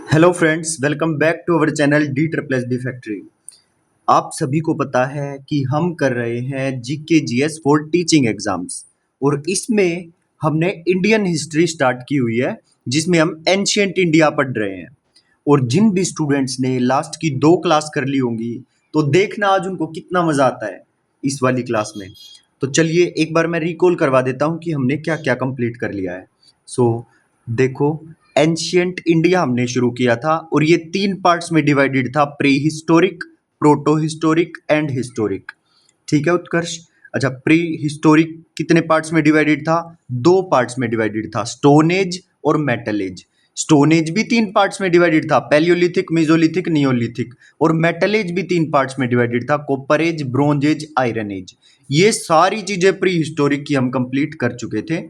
Hello friends, welcome back to our channel D triple S D factory. आप सभी को पता है कि हम कर रहे हैं GK GS for teaching exams और इसमें हमने इंडियन हिस्ट्री स्टार्ट की हुई है जिसमें हम एंशियंट इंडिया पढ़ रहे हैं। और जिन भी स्टूडेंट्स ने लास्ट की 2 क्लास कर ली होंगी तो देखना आज उनको कितना मजा आता है इस वाली क्लास में। तो चलिए एक बार मैं रिकॉल करवा देता हूँ कि हमने क्या क्या कंप्लीट कर लिया है। देखो, एंशियंट इंडिया हमने शुरू किया था और ये 3 पार्ट्स में डिवाइडेड था, pre historic, proto historic and historic. ठीक है उत्कर्ष। अच्छा, प्री हिस्टोरिक कितने पार्ट्स में डिवाइडेड था? 2 पार्ट्स में डिवाइडेड था, स्टोन एज और मेटल एज। स्टोन एज भी 3 पार्ट्स में डिवाइडेड था, पैलियोलिथिक, मेजोलिथिक, नियोलिथिक। और मेटल एज भी 3 पार्ट्स में डिवाइडेड था, copper age, bronze age, iron age. ये सारी चीजें प्री हिस्टोरिक की हम कंप्लीट कर चुके थे।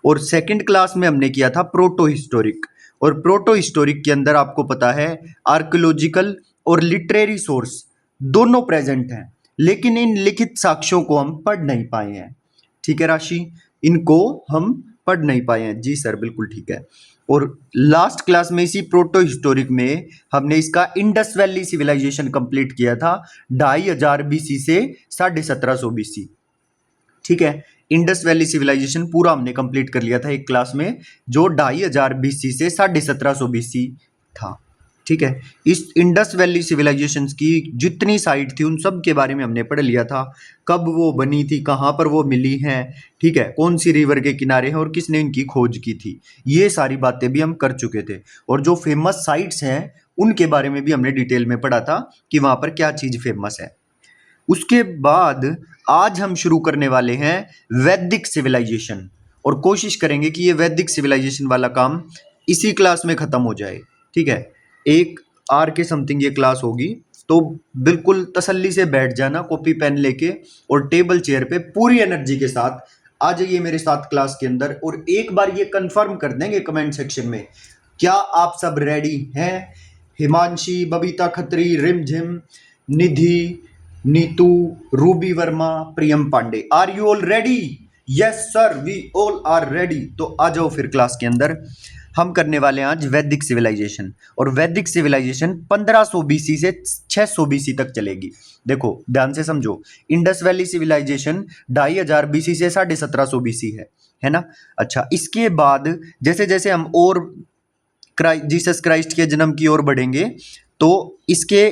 और सेकंड क्लास में हमने किया था प्रोटो हिस्टोरिक। और प्रोटो हिस्टोरिक के अंदर आपको पता है आर्कियोलॉजिकल और लिटरेरी सोर्स दोनों प्रेजेंट हैं, लेकिन इन लिखित साक्ष्यों को हम पढ़ नहीं पाए हैं। ठीक है राशि, इनको हम पढ़ नहीं पाए हैं। जी सर, बिल्कुल ठीक है। और लास्ट क्लास में इसी प्रोटो हिस्टोरिक में हमने इसका इंडस वैली सिविलाइजेशन कंप्लीट किया था, 2500 बीसी से 1750 बीसी। ठीक है, इंडस वैली सिविलाइजेशन पूरा हमने कंप्लीट कर लिया था एक क्लास में, जो 2500 बीसी से 1750 बीसी था। ठीक है, इस इंडस वैली सिविलाइजेशन की जितनी साइट थी उन सब के बारे में हमने पढ़ लिया था, कब वो बनी थी, कहाँ पर वो मिली हैं, ठीक है, कौन सी रिवर के किनारे हैं और किसने इनकी खोज की थी। ये सारी बातें भी हम कर चुके थे। और जो फेमस साइट्स हैं उनके बारे में भी हमने डिटेल में पढ़ा था कि वहाँ पर क्या चीज़ फेमस है। उसके बाद आज हम शुरू करने वाले हैं वैदिक सिविलाइजेशन, और कोशिश करेंगे कि ये वैदिक सिविलाइजेशन वाला काम इसी क्लास में ख़त्म हो जाए। ठीक है, 1 आवर के समथिंग ये क्लास होगी, तो बिल्कुल तसल्ली से बैठ जाना कॉपी पेन लेके और टेबल चेयर पे पूरी एनर्जी के साथ आ जाइए मेरे साथ क्लास के अंदर। और एक बार ये कंफर्म कर देंगे कमेंट सेक्शन में, क्या आप सब रेडी हैं? Himanshi, Babita Khatri, Rimjhim, Nidhi, Neetu, Ruby Verma, Priyam Pandey, are you all ready? Yes sir, we all are ready. तो आ जाओ फिर क्लास के अंदर। हम करने वाले हैं आज वैदिक सिविलाइजेशन, और वैदिक सिविलाइजेशन 1500 बीसी से 600 बीसी तक चलेगी। देखो ध्यान से समझो, इंडस वैली सिविलाइजेशन 2500 बीसी से 1750 बीसी है ना। अच्छा, इसके बाद जैसे जैसे हम और जीसस क्राइस्ट के जन्म की ओर बढ़ेंगे तो इसके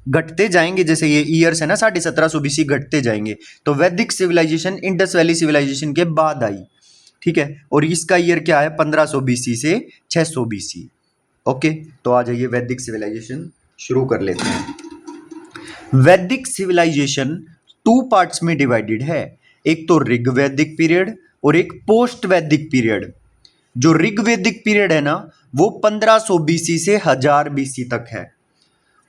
घटते जाएंगे, जैसे ये ईयर्स है ना 1750 बीसी घटते जाएंगे। तो वैदिक सिविलाइजेशन इंडस वैली सिविलाइजेशन के बाद आई। ठीक है, और इसका ईयर क्या है? 1500 बीसी से 600 बीसी। ओके, तो आ जाइए वैदिक सिविलाइजेशन शुरू कर लेते हैं। वैदिक सिविलाइजेशन 2 पार्ट्स में डिवाइडेड है, एक तो ऋग्वैदिक पीरियड और एक पोस्ट वैदिक पीरियड। जो ऋग्वैदिक पीरियड है ना वो 1500 बीसी से 1000 बीसी तक है,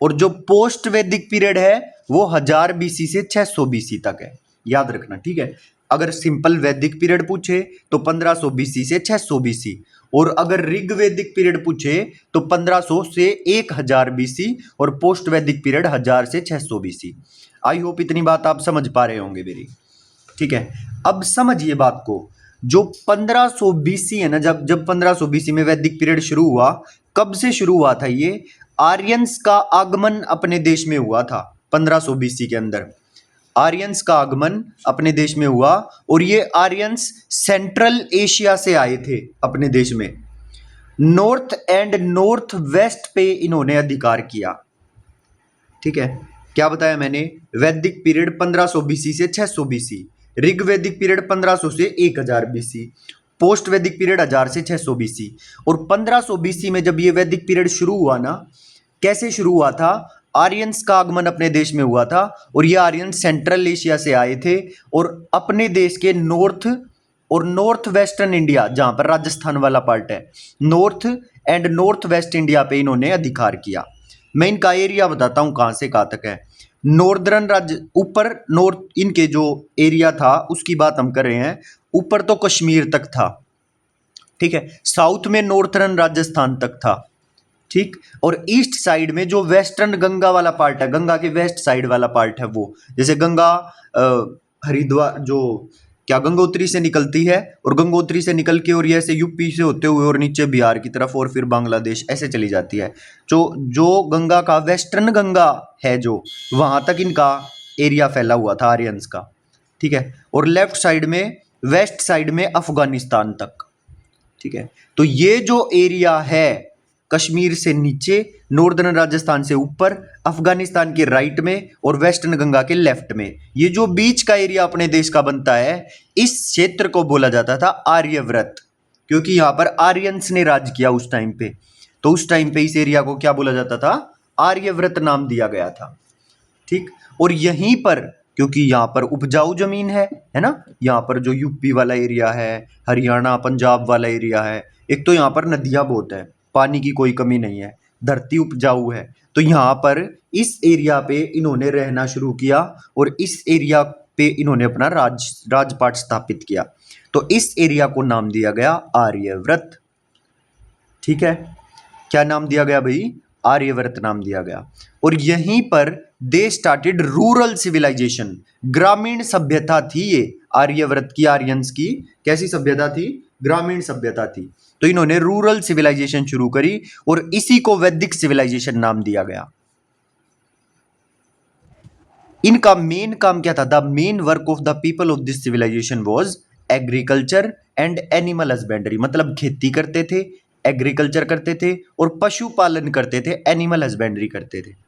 और जो पोस्ट वैदिक पीरियड है वो 1000 बीसी से 600 बीसी तक है। याद रखना, ठीक है। अगर सिंपल वैदिक पीरियड पूछे तो 1500 बीसी से 600 बीसी, और अगर ऋग्वैदिक पीरियड पूछे तो 1500 से 1000 बीसी, और पोस्ट वैदिक पीरियड 1000 से 600 बीसी। आई होप इतनी बात आप समझ पा रहे होंगे मेरी। ठीक है, अब समझिए बात को। जो 1500 बीसी है ना, जब 1500 बीसी में वैदिक पीरियड शुरू हुआ, कब से शुरू हुआ था? ये आर्यंस का आगमन अपने देश में हुआ था 1500 बीसी के अंदर। आर्यंस का आगमन अपने देश में हुआ, और ये आर्यंस सेंट्रल एशिया से आए थे अपने देश में। नॉर्थ एंड नॉर्थ वेस्ट पे इन्होंने अधिकार किया। ठीक है, क्या बताया मैंने? वैदिक पीरियड 1500 बीसी से 600 बीसी, ऋग्वैदिक पीरियड 1500 से 1000 बीसी, पोस्ट वैदिक पीरियड 1000 से 600 बीसी। और 1500 बीसी में जब ये वैदिक पीरियड शुरू हुआ ना, कैसे शुरू हुआ था? आर्यंस का आगमन अपने देश में हुआ था, और ये आर्यंस सेंट्रल एशिया से आए थे, और अपने देश के नॉर्थ और नॉर्थ वेस्टर्न इंडिया, जहां पर राजस्थान वाला पार्ट है, north and north west India पे इन्होंने अधिकार किया। मैं इनका एरिया बताता हूँ कहाँ से कहाँ तक है। नॉर्दर्न राज्य, ऊपर नॉर्थ इनके जो एरिया था उसकी बात हम कर रहे हैं, ऊपर तो कश्मीर तक था। ठीक है, साउथ में नॉर्थर्न राजस्थान तक था। ठीक, और ईस्ट साइड में जो वेस्टर्न गंगा वाला पार्ट है, गंगा के वेस्ट साइड वाला पार्ट है वो, जैसे गंगा हरिद्वार, जो क्या गंगोत्री से निकलती है, और गंगोत्री से निकल के और ये ऐसे यूपी से होते हुए और नीचे बिहार की तरफ और फिर बांग्लादेश ऐसे चली जाती है। जो जो गंगा का वेस्टर्न गंगा है जो, वहां तक इनका एरिया फैला हुआ था आर्यंस का, ठीक है। और लेफ्ट साइड में, वेस्ट साइड में अफगानिस्तान तक, ठीक है। तो ये जो एरिया है कश्मीर से नीचे, नॉर्दर्न राजस्थान से ऊपर, अफगानिस्तान के राइट में और वेस्टर्न गंगा के लेफ्ट में, ये जो बीच का एरिया अपने देश का बनता है, इस क्षेत्र को बोला जाता था आर्यव्रत, क्योंकि यहां पर आर्यंस ने राज किया उस टाइम पे। तो उस टाइम पे इस एरिया को क्या बोला जाता था, आर्यव्रत नाम दिया गया था, ठीक। और यहीं पर, क्योंकि यहाँ पर उपजाऊ जमीन है ना, यहाँ पर जो यूपी वाला एरिया है, हरियाणा पंजाब वाला एरिया है, एक तो यहाँ पर नदियाँ बहुत है, पानी की कोई कमी नहीं है, धरती उपजाऊ है, तो यहाँ पर इस एरिया पे इन्होंने रहना शुरू किया और इस एरिया पे इन्होंने अपना राजपाट स्थापित किया। तो इस एरिया को नाम दिया गया आर्यव्रत, ठीक है। क्या नाम दिया गया भाई, आर्यव्रत नाम दिया गया। और यहीं पर दे स्टार्टेड रूरल सिविलाइजेशन, ग्रामीण सभ्यता थी ये आर्यव्रत की, आर्यंस की कैसी सभ्यता थी, ग्रामीण सभ्यता थी। तो इन्होंने रूरल सिविलाइजेशन शुरू करी और इसी को वैदिक सिविलाइजेशन नाम दिया गया। इनका मेन काम क्या था, the main work of the people of this civilization was agriculture and animal husbandry, मतलब खेती करते थे, एग्रीकल्चर करते थे और पशुपालन करते थे, एनिमल हस्बेंड्री करते थे।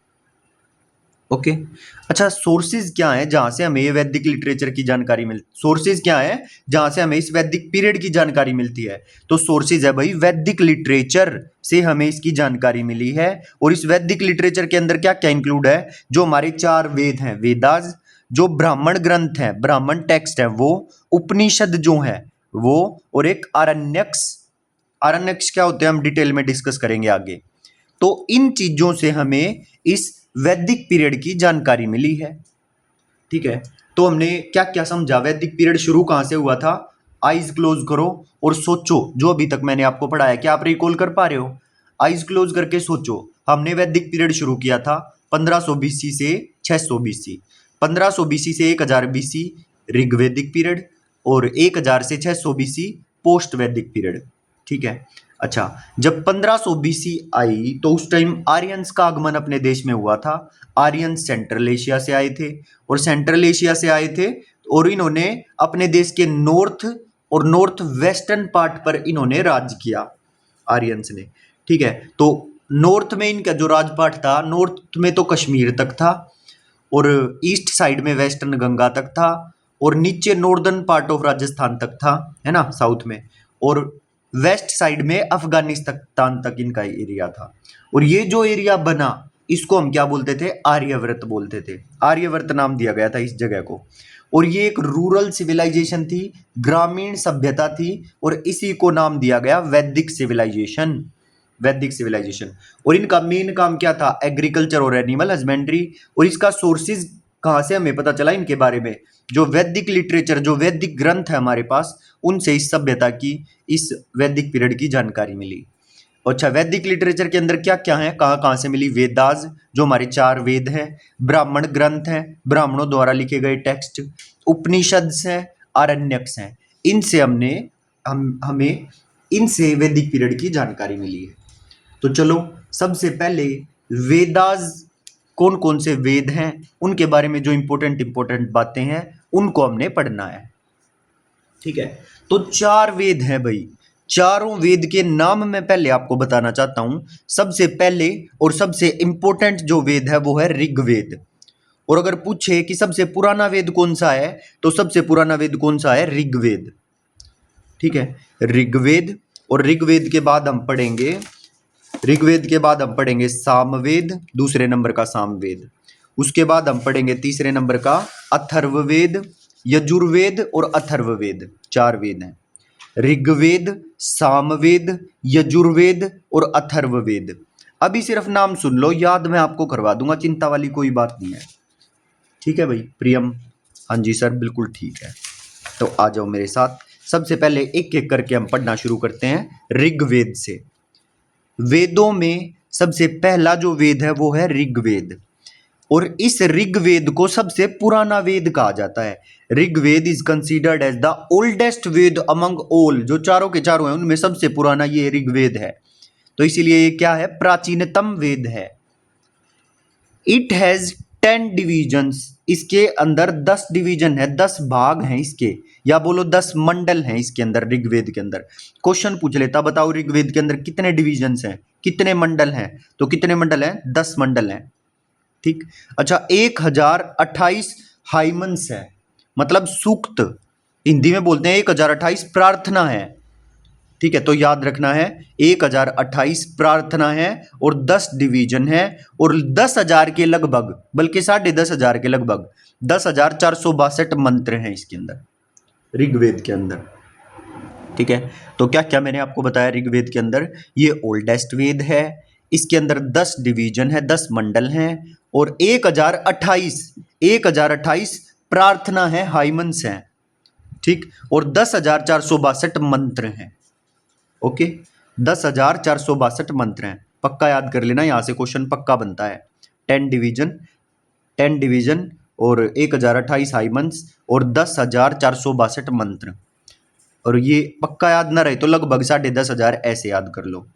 ओके अच्छा, सोर्सेज क्या है जहां से हमें ये वैदिक लिटरेचर की जानकारी मिलती, सोर्सेज क्या है जहां से हमें इस वैदिक पीरियड की जानकारी मिलती है, तो सोर्सेज है भाई वैदिक लिटरेचर से हमें इसकी जानकारी मिली है। और इस वैदिक लिटरेचर के अंदर क्या क्या इंक्लूड है, जो हमारे 4 वेद हैं, वेदास, जो ब्राह्मण ग्रंथ हैं, ब्राह्मण टेक्स्ट है वो, उपनिषद जो है वो, और एक आरण्यक्स। आरण्यक्स क्या होते हैं हम डिटेल में डिस्कस करेंगे आगे। तो इन चीजों से हमें इस वैदिक पीरियड की जानकारी मिली है, ठीक है। तो हमने क्या क्या समझा, वैदिक पीरियड शुरू कहां से हुआ था, आईज क्लोज करो और सोचो, जो अभी तक मैंने आपको पढ़ाया क्या आप रिकॉल कर पा रहे हो, आईज क्लोज करके सोचो। हमने वैदिक पीरियड शुरू किया था 1500 बीसी से 600 बीसी, 1500 बीसी से 1000 बीसी ऋग्वैदिक पीरियड, और 1000 से 600 बीसी पोस्ट वैदिक पीरियड, ठीक है। अच्छा, जब 1500 बीसी आई तो उस टाइम आर्यंस का आगमन अपने देश में हुआ था। आर्यंस सेंट्रल एशिया से आए थे, और सेंट्रल एशिया से आए थे और इन्होंने अपने देश के नॉर्थ और नॉर्थ वेस्टर्न पार्ट पर इन्होंने राज किया आर्यंस ने, ठीक है। तो नॉर्थ में इनका जो राजपाट था, नॉर्थ में तो कश्मीर तक था, और ईस्ट साइड में वेस्टर्न गंगा तक था, और नीचे नॉर्दर्न पार्ट ऑफ राजस्थान तक था, है ना, साउथ में, और वेस्ट साइड में अफगानिस्तान तक इनका एरिया था। और ये जो एरिया बना इसको हम क्या बोलते थे, आर्यव्रत बोलते थे, आर्यव्रत नाम दिया गया था इस जगह को। और ये एक रूरल सिविलाइजेशन थी, ग्रामीण सभ्यता थी, और इसी को नाम दिया गया वैदिक सिविलाइजेशन, वैदिक सिविलाइजेशन। और इनका मेन काम क्या था, एग्रीकल्चर और एनिमल हस्बेंड्री। और इसका सोर्सेज कहाँ से हमें पता चला इनके बारे में, जो वैदिक लिटरेचर, जो वैदिक ग्रंथ है हमारे पास, उनसे इस सभ्यता की, इस वैदिक पीरियड की जानकारी मिली। अच्छा, वैदिक लिटरेचर के अंदर क्या क्या है, कहाँ कहाँ से मिली, वेदास जो हमारे 4 वेद हैं, ब्राह्मण ग्रंथ हैं, ब्राह्मणों द्वारा लिखे गए टेक्स्ट, उपनिषद हैं, आरण्यक्स हैं, इनसे हमें इनसे वैदिक पीरियड की जानकारी मिली है। तो चलो सबसे पहले वेदास, कौन कौन से वेद हैं उनके बारे में जो इंपॉर्टेंट बातें हैं उनको हमने पढ़ना है, ठीक है। तो 4 वेद हैं भाई, चारों वेद के नाम मैं पहले आपको बताना चाहता हूं। सबसे पहले और सबसे इंपॉर्टेंट जो वेद है वो है ऋग्वेद। और अगर पूछे कि सबसे पुराना वेद कौन सा है, तो सबसे पुराना वेद कौन सा है, ऋग्वेद, ठीक है, ऋग्वेद। और ऋग्वेद के बाद हम पढ़ेंगे, ऋग्वेद के बाद हम पढ़ेंगे सामवेद, दूसरे नंबर का सामवेद। उसके बाद हम पढ़ेंगे तीसरे नंबर का अथर्ववेद, यजुर्वेद और अथर्ववेद, 4 वेद हैं, ऋग्वेद, सामवेद, यजुर्वेद और अथर्ववेद। अभी सिर्फ नाम सुन लो, याद मैं आपको करवा दूंगा, चिंता वाली कोई बात नहीं है, ठीक है भाई। प्रियम, हाँ जी सर बिल्कुल ठीक है। तो आ जाओ मेरे साथ, सबसे पहले एक एक करके हम पढ़ना शुरू करते हैं ऋग्वेद से। वेदों में सबसे पहला जो वेद है वो है ऋग्वेद। और इस ऋग्वेद को सबसे पुराना वेद कहा जाता है। Rigveda is considered as the oldest Veda among all, जो चारों के चारों हैं उनमें सबसे पुराना ये ऋग्वेद है, तो इसीलिए ये क्या है, प्राचीनतम वेद है। इट हैज 10 डिविजन्स, इसके अंदर 10 डिवीजन है, 10 भाग हैं इसके, या बोलो 10 मंडल हैं इसके अंदर, ऋग्वेद के अंदर। क्वेश्चन पूछ लेता, बताओ ऋग्वेद के अंदर कितने डिविजन्स हैं, कितने मंडल हैं, तो कितने मंडल हैं, 10 मंडल हैं। ठीक, अच्छा 1028 हाइमन्स है, मतलब सूक्त, हिंदी में बोलते हैं 1028 प्रार्थना है। ठीक है, तो याद रखना है 1028 प्रार्थना है और 10 डिवीजन है और 10,000 के लगभग, बल्कि 10,500 के लगभग 10,462 मंत्र हैं इसके अंदर, ऋग्वेद के अंदर। ठीक है, तो क्या क्या मैंने आपको बताया, ऋग्वेद के अंदर ये ओल्डेस्ट वेद है, इसके अंदर 10 डिवीजन है, 10 मंडल हैं और 1028 प्रार्थना है, हाइमन्स हैं। ठीक, और 10,462 मंत्र हैं। ओके, 10,462 मंत्र हैं, पक्का याद कर लेना, यहाँ से क्वेश्चन पक्का बनता है। 10 डिवीजन और 1028 हाइमन्स और 10,462 मंत्र, और ये पक्का याद ना रहे तो लगभग 10,500 ऐसे याद कर लो।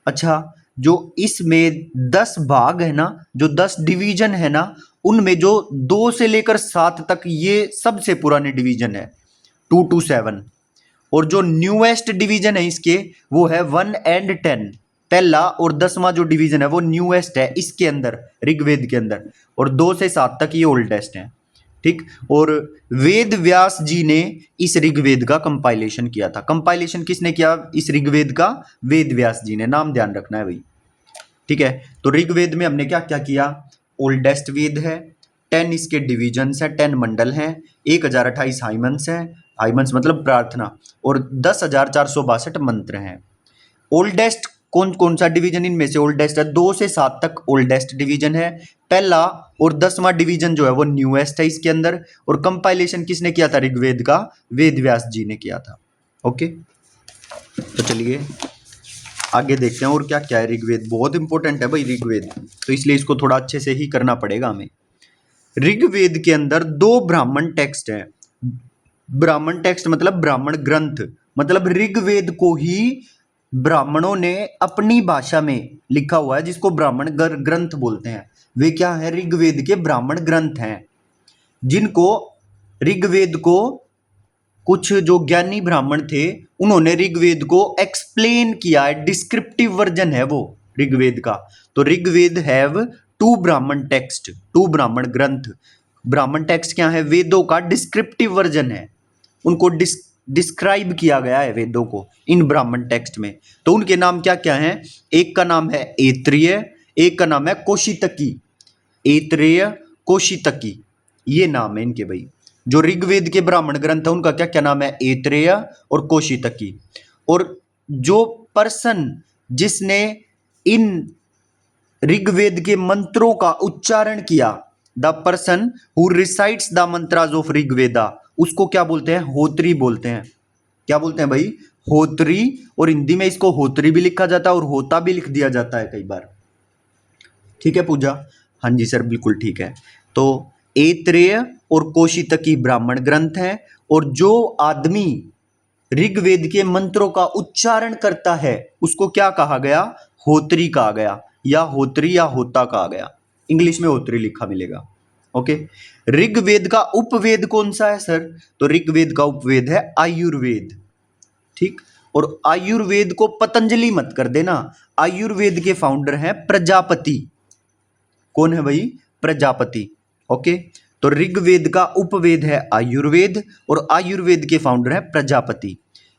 अच्छा, जो इसमें 10 भाग है ना, जो 10 डिवीजन है ना, उनमें जो 2 से लेकर 7 तक ये सबसे पुराने डिवीजन है, 2 to 7, और जो न्यूएस्ट डिवीजन है इसके वो है 1 and 10। पहला और 10वां जो डिवीजन है वो न्यूएस्ट है इसके अंदर, ऋग्वेद के अंदर, और 2 से 7 तक ये ओल्डेस्ट है। ठीक, और वेद व्यास जी ने इस ऋग्वेद का कंपाइलेशन किया था। कंपाइलेशन किसने किया इस ऋग्वेद का, वेद व्यास जी ने, नाम ध्यान रखना है भाई। ठीक है, तो ऋग्वेद में हमने क्या क्या किया, ओल्डेस्ट वेद है, 10 इसके डिविजन्स है, 10 मंडल हैं, 1028 हाइमन्स हैं, हाइमन्स मतलब प्रार्थना, और 10,462 मंत्र हैं। ओल्डेस्ट कौन कौन सा डिवीजन इनमें से ओल्डेस्ट है, 2 से 7 तक ओल्डेस्ट डिवीजन है, पहला और 10वां डिवीजन जो है वो न्यूएस्ट है इसके अंदर, और कंपाइलेशन किसने किया था ऋग्वेद का, वेद व्यास जी ने किया था। ओके, तो चलिए आगे देखते हैं और क्या क्या है। ऋग्वेद बहुत इंपॉर्टेंट है भाई ऋग्वेद, तो इसलिए इसको थोड़ा अच्छे से ही करना पड़ेगा हमें। ऋग्वेद के अंदर 2 ब्राह्मण टेक्स्ट हैं। ब्राह्मण टेक्स्ट मतलब ब्राह्मण ग्रंथ, मतलब ऋग्वेद को ही ब्राह्मणों ने अपनी भाषा में लिखा हुआ है, जिसको ब्राह्मण ग्रंथ बोलते हैं। वे क्या है, ऋग्वेद के ब्राह्मण ग्रंथ हैं, जिनको ऋग्वेद को कुछ जो ज्ञानी ब्राह्मण थे उन्होंने ऋग्वेद को एक्सप्लेन किया है, डिस्क्रिप्टिव वर्जन है वो ऋग्वेद का। तो ऋग्वेद हैव 2 ब्राह्मण टेक्स्ट, 2 ब्राह्मण ग्रंथ। ब्राह्मण टेक्स्ट क्या है, वेदों का डिस्क्रिप्टिव वर्जन है, उनको डिस्क्राइब किया गया है वेदों को इन ब्राह्मण टेक्स्ट में। तो उनके नाम क्या क्या हैं, एक का नाम है ऐत्रेय, एक का नाम है कौशितकी। ऐत्रेय, कौशितकी, ये नाम है इनके भाई। जो ऋग्वेद के ब्राह्मण ग्रंथ है उनका क्या क्या नाम है, ऐत्रेय और कौशितकी। और जो पर्सन जिसने इन ऋग्वेद के मंत्रों का उच्चारण किया, the person who recites the mantras of Rigveda, उसको क्या बोलते हैं, होत्री बोलते हैं। क्या बोलते हैं भाई, होत्री, और हिंदी में इसको होत्री भी लिखा जाता है और होता भी लिख दिया जाता है कई बार। ठीक है पूजा, हाँ जी सर बिल्कुल ठीक है। तो ऐत्रेय और कौशितकी ब्राह्मण ग्रंथ हैं, और जो आदमी ऋग्वेद के मंत्रों का उच्चारण करता है उसको क्या कहा गया, होत्री कहा गया, या होत्री या होता कहा गया, इंग्लिश में होत्री लिखा मिलेगा। ओके, ऋग्वेद का उपवेद कौन सा है सर, तो ऋग्वेद का उपवेद है आयुर्वेद। ठीक, और आयुर्वेद को पतंजलि मत कर देना, आयुर्वेद के फाउंडर हैं प्रजापति। कौन है भाई, प्रजापति। ओके, तो ऋग्वेद का उपवेद है आयुर्वेद और आयुर्वेद के फाउंडर है प्रजापति।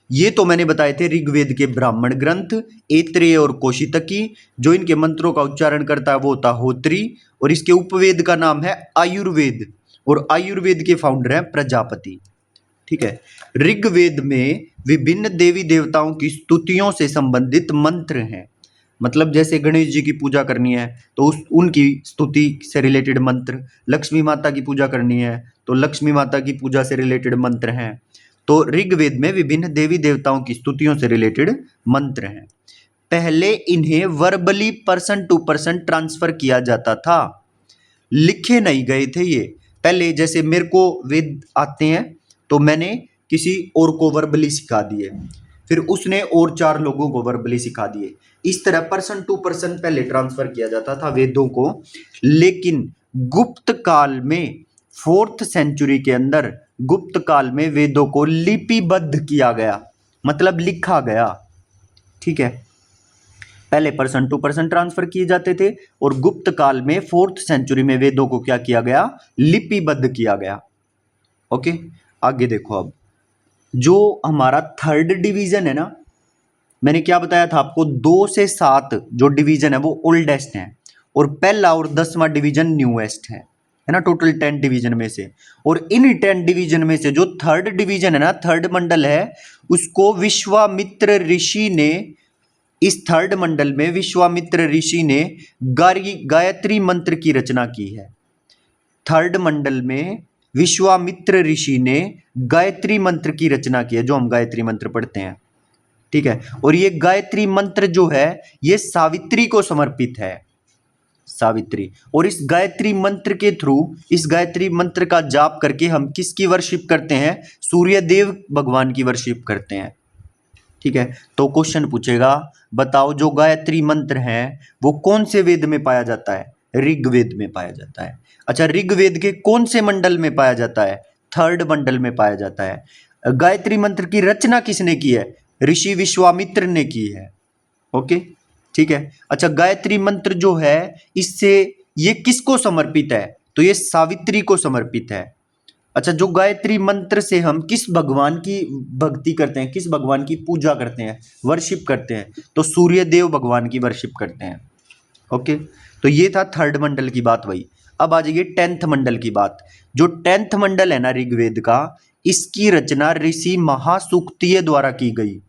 ये तो मैंने बताए थे ऋग्वेद के ब्राह्मण ग्रंथ ऐत्रेय और कौशितकी, जो इनके मंत्रों का उच्चारण करता है वो होता होत्री, और इसके उपवेद का नाम है आयुर्वेद, और आयुर्वेद के फाउंडर हैं प्रजापति। ठीक है, ऋग्वेद में विभिन्न देवी देवताओं की स्तुतियों से संबंधित मंत्र हैं, मतलब जैसे गणेश जी की पूजा करनी है तो उनकी स्तुति से रिलेटेड मंत्र, लक्ष्मी माता की पूजा करनी है तो लक्ष्मी माता की पूजा से रिलेटेड मंत्र हैं। तो ऋग्वेद में विभिन्न देवी देवताओं की स्तुतियों से रिलेटेड मंत्र हैं। पहले इन्हें verbally person to person transfer किया जाता था, लिखे नहीं गए थे ये। पहले जैसे मेरे को वेद आते हैं तो मैंने किसी और को वर्बली सिखा दिए, फिर उसने और 4 लोगों को वर्बली सिखा दिए। इस तरह पर्सन टू पर्सन पहले ट्रांसफर किया जाता था वेदों को। लेकिन गुप्त काल में 4th सेंचुरी के अंदर गुप्त काल में वेदों को लिपिबद्ध किया गया, मतलब लिखा गया। ठीक है, पहले पर्सन टू पर्सन ट्रांसफर किए जाते थे और गुप्त काल में 4th सेंचुरी में वेदों को क्या किया गया, लिपिबद्ध किया गया। ओके, आगे देखो। अब जो हमारा 3rd डिवीजन है ना, मैंने क्या बताया था आपको, 2 से 7 जो डिवीजन है वो ओल्डेस्ट है और पहला और 10वां डिवीजन न्यूएस्ट है ना, टोटल 10 डिवीजन में से। और इन 10 डिवीजन में से जो 3rd डिवीजन है ना, 3rd मंडल है, उसको विश्वामित्र ऋषि ने, इस 3rd मंडल में विश्वामित्र ऋषि ने गायत्री मंत्र की रचना की है। 3rd मंडल में विश्वामित्र ऋषि ने गायत्री मंत्र की रचना की है, जो हम गायत्री मंत्र पढ़ते हैं। ठीक है, और ये गायत्री मंत्र जो है ये सावित्री को समर्पित है, सावित्री। और इस गायत्री मंत्र के थ्रू, इस गायत्री मंत्र का जाप करके हम किसकी वर्शिप करते हैं, सूर्य देव भगवान की वर्शिप करते हैं। ठीक है, तो क्वेश्चन पूछेगा, बताओ जो गायत्री मंत्र है वो कौन से वेद में पाया जाता है, ऋग्वेद में पाया जाता है। अच्छा, ऋग्वेद के कौन से मंडल में पाया जाता है, 3rd मंडल में पाया जाता है। गायत्री मंत्र की रचना किसने की है, ऋषि विश्वामित्र ने की है। ओके, ठीक है। अच्छा, गायत्री मंत्र जो है इससे ये किसको समर्पित है, तो ये सावित्री को समर्पित है। अच्छा, जो गायत्री मंत्र से हम किस भगवान की भक्ति करते हैं, किस भगवान की पूजा करते हैं, वर्शिप करते हैं, तो सूर्य देव भगवान की वर्शिप करते हैं। ओके, तो ये था 3rd मंडल की बात वही। अब आ जाइए 10th मंडल की बात। जो 10th मंडल है ना ऋग्वेद का, इसकी रचना ऋषि महासूक्तिय द्वारा की गई,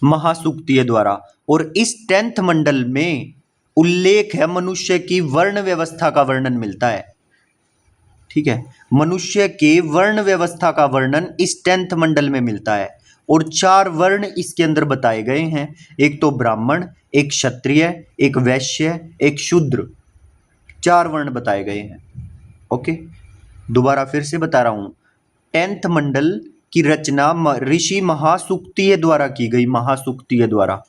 महासूक्तिय द्वारा। और इस 10th मंडल में उल्लेख है मनुष्य की वर्ण व्यवस्था का वर्णन मिलता है। ठीक है, मनुष्य के वर्ण व्यवस्था का वर्णन इस 10th मंडल में मिलता है और 4 वर्ण इसके अंदर बताए गए हैं। एक तो ब्राह्मण, एक क्षत्रिय, एक वैश्य, एक शूद्र, 4 वर्ण बताए गए हैं। ओके, दोबारा फिर से बता रहा हूं, 10th मंडल की रचना ऋषि महासूक्तिय द्वारा की गई, महासूक्तिय द्वारा।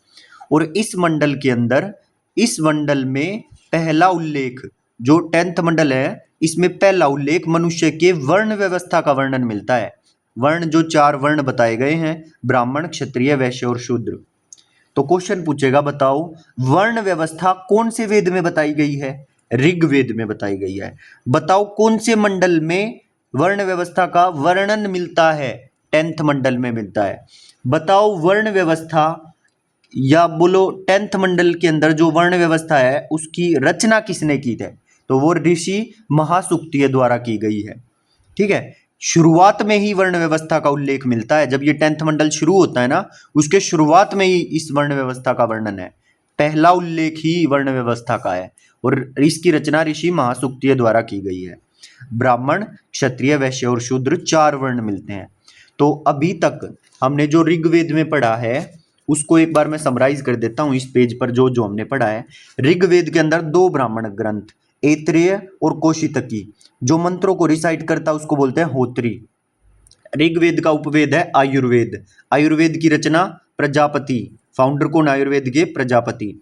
और इस मंडल के अंदर, इस मंडल में पहला उल्लेख, जो 10th मंडल है इसमें पहला उल्लेख मनुष्य के वर्ण व्यवस्था का वर्णन मिलता है। वर्ण, जो 4 वर्ण बताए गए हैं, ब्राह्मण, क्षत्रिय, वैश्य और शूद्र। तो क्वेश्चन पूछेगा, बताओ वर्ण व्यवस्था कौन से वेद में बताई गई है, ऋग्वेद में बताई गई है। बताओ कौन से मंडल में वर्ण व्यवस्था का वर्णन मिलता है, 10th मंडल में मिलता है। बताओ वर्ण व्यवस्था, या बोलो 10th मंडल के अंदर जो वर्ण व्यवस्था है उसकी रचना किसने की थी, तो वो ऋषि महासूक्तिय द्वारा की गई है। ठीक है, शुरुआत में ही वर्ण व्यवस्था का उल्लेख मिलता है। जब ये 10th मंडल शुरू होता है ना, उसके शुरुआत में ही इस वर्ण व्यवस्था का वर्णन है, पहला उल्लेख ही वर्ण व्यवस्था का है और इसकी रचना ऋषि महासूक्तिय द्वारा की गई है। ब्राह्मण, क्षत्रिय, वैश्य और शूद्र 4 वर्ण मिलते हैं। तो अभी तक हमने जो ऋग्वेद में पढ़ा है उसको एक बार मैं समराइज कर देता हूं इस पेज पर, जो जो हमने पढ़ा है। ऋग्वेद के अंदर 2 ब्राह्मण ग्रंथ, ऐत्रेय और कौशितकी। जो मंत्रों को रिसाइट करता है उसको बोलते हैं होत्री। ऋग्वेद का उपवेद है आयुर्वेद। आयुर्वेद की रचना प्रजापति, फाउंडर कौन, आयुर्वेद के प्रजापति।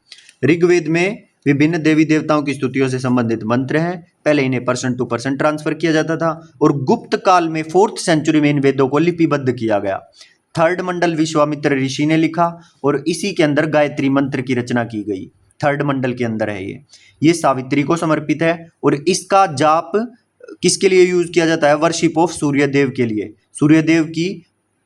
ऋग्वेद में विभिन्न देवी देवताओं की स्तुतियों से संबंधित मंत्र हैं। पहले इन्हें पर्सन टू पर्सन ट्रांसफर किया जाता था और गुप्त काल में 4th सेंचुरी में इन वेदों को लिपिबद्ध किया गया। 3rd मंडल विश्वामित्र ऋषि ने लिखा और इसी के अंदर गायत्री मंत्र की रचना की गई। 3rd मंडल के अंदर है ये सावित्री को समर्पित है और इसका जाप किसके लिए यूज किया जाता है, वर्शिप ऑफ सूर्यदेव के लिए, सूर्यदेव की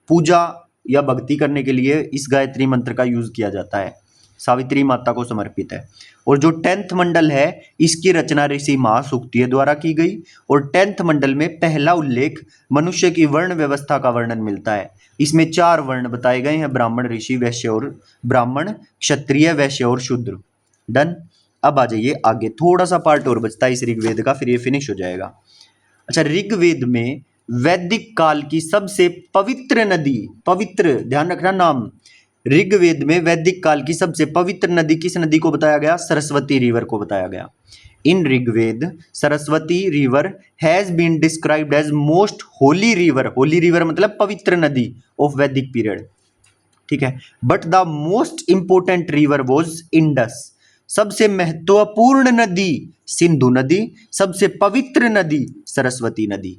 पूजा या भक्ति करने के लिए इस गायत्री मंत्र का यूज किया जाता है, सावित्री माता को समर्पित है। और जो 10th मंडल है इसकी रचना ऋषि महासूक्तिय द्वारा की गई और 10th मंडल में पहला उल्लेख मनुष्य की वर्ण व्यवस्था का वर्णन मिलता है। इसमें 4 वर्ण बताए गए हैं, ब्राह्मण, ऋषि, वैश्य और ब्राह्मण, क्षत्रिय, वैश्य और शूद्र। डन। अब आ जाइए आगे, थोड़ा सा पार्ट और बचता है इस ऋग्वेद का, फिर ये फिनिश हो जाएगा। अच्छा, ऋग्वेद में वैदिक काल की सबसे पवित्र नदी, पवित्र ध्यान रखना नाम, ऋग्वेद में वैदिक काल की सबसे पवित्र नदी किस नदी को बताया गया, सरस्वती रिवर को बताया गया। In Rigveda Saraswati river has been described as most holy river, holy river मतलब पवित्र नदी ऑफ वैदिक पीरियड, ठीक है। But the most important river was Indus, सबसे महत्वपूर्ण नदी सिंधु नदी, सबसे पवित्र नदी सरस्वती नदी।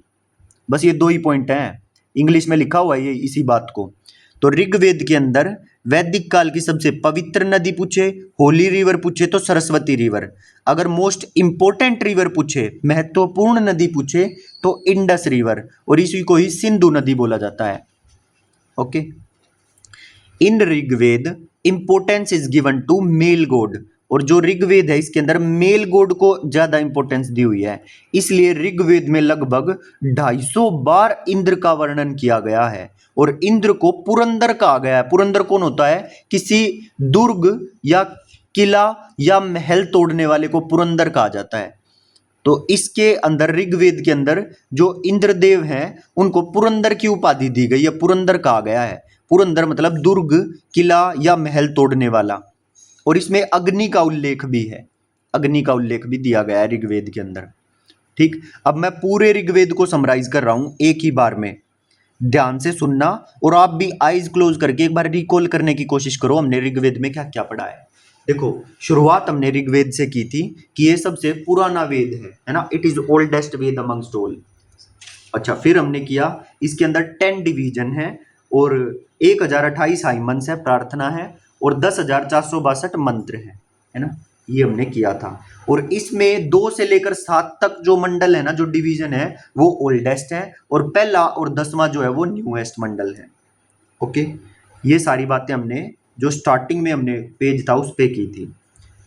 बस ये दो ही पॉइंट हैं, इंग्लिश में लिखा हुआ है ये इसी बात को। तो ऋग्वेद के अंदर वैदिक काल की सबसे पवित्र नदी पूछे, होली रिवर पूछे तो सरस्वती रिवर, अगर मोस्ट इंपोर्टेंट रिवर पूछे, महत्वपूर्ण नदी पूछे तो इंडस रिवर, और इसी को ही सिंधु नदी बोला जाता है। Okay. In Rigveda importance is given to male god, और जो ऋग्वेद है इसके अंदर मेल गॉड को ज्यादा इंपॉर्टेंस दी हुई है, इसलिए ऋग्वेद में लगभग 250 बार इंद्र का वर्णन किया गया है, और इंद्र को पुरंदर कहा गया है। पुरंदर कौन होता है? किसी दुर्ग या किला या महल तोड़ने वाले को पुरंदर कहा जाता है। तो इसके अंदर ऋग्वेद के अंदर जो इंद्रदेव हैं उनको पुरंदर की उपाधि दी गई है, पुरंदर कहा गया है। पुरंदर मतलब दुर्ग, किला या महल तोड़ने वाला, और इसमें अग्नि का उल्लेख भी है, अग्नि का उल्लेख भी दिया गया है ऋग्वेद के अंदर। ठीक, अब मैं पूरे ऋग्वेद को समराइज कर रहा हूं एक ही बार में, ध्यान से सुनना, और आप भी आईज क्लोज करके एक बार रिकॉल करने की कोशिश करो हमने ऋग्वेद में क्या क्या पढ़ा है। देखो, शुरुआत हमने ऋग्वेद से की थी कि ये सबसे पुराना वेद है ना, it is oldest Veda amongst all. अच्छा, फिर हमने किया इसके अंदर 10 डिवीजन है और 1028 हाइमन्स है, प्रार्थना है, और 10,462 मंत्र है ना, ये हमने किया था। और इसमें 2 से लेकर 7 तक जो मंडल है ना, जो डिवीजन है वो ओल्डेस्ट है, और पहला और 10वां जो है वो न्यूएस्ट मंडल है। ओके, ये सारी बातें हमने जो स्टार्टिंग में हमने पेज था उस पे की थी।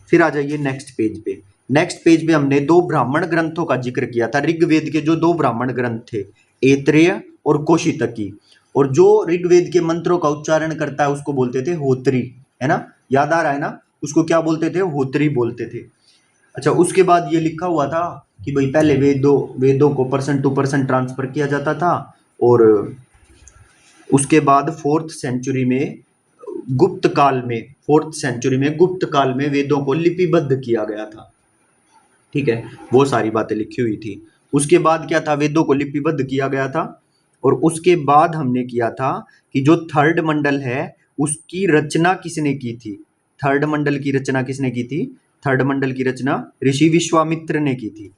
फिर आ जाइए नेक्स्ट पेज पे। नेक्स्ट पेज पे हमने 2 ब्राह्मण ग्रंथों का जिक्र किया था। ऋग्वेद के जो 2 ब्राह्मण ग्रंथ थे, ऐत्रेय और कौशितकी, और जो ऋग्वेद के मंत्रों का उच्चारण करता है उसको बोलते थे होत्री, है ना, याद आ रहा है ना, उसको क्या बोलते थे? होत्री बोलते थे। अच्छा, उसके बाद ये लिखा हुआ था कि भाई पहले वेदों को पर्सन टू पर्सन ट्रांसफर किया जाता था, और उसके बाद 4th सेंचुरी में गुप्त काल में 4th सेंचुरी में गुप्त काल में वेदों को लिपिबद्ध किया गया था। ठीक है, वो सारी बातें लिखी हुई थी। उसके बाद क्या था? वेदों को लिपिबद्ध किया गया था, और उसके बाद हमने किया था कि जो 3rd मंडल है उसकी रचना किसने की थी? 3rd मंडल की रचना किसने की थी? 3rd मंडल की रचना ऋषि विश्वामित्र ने की थी।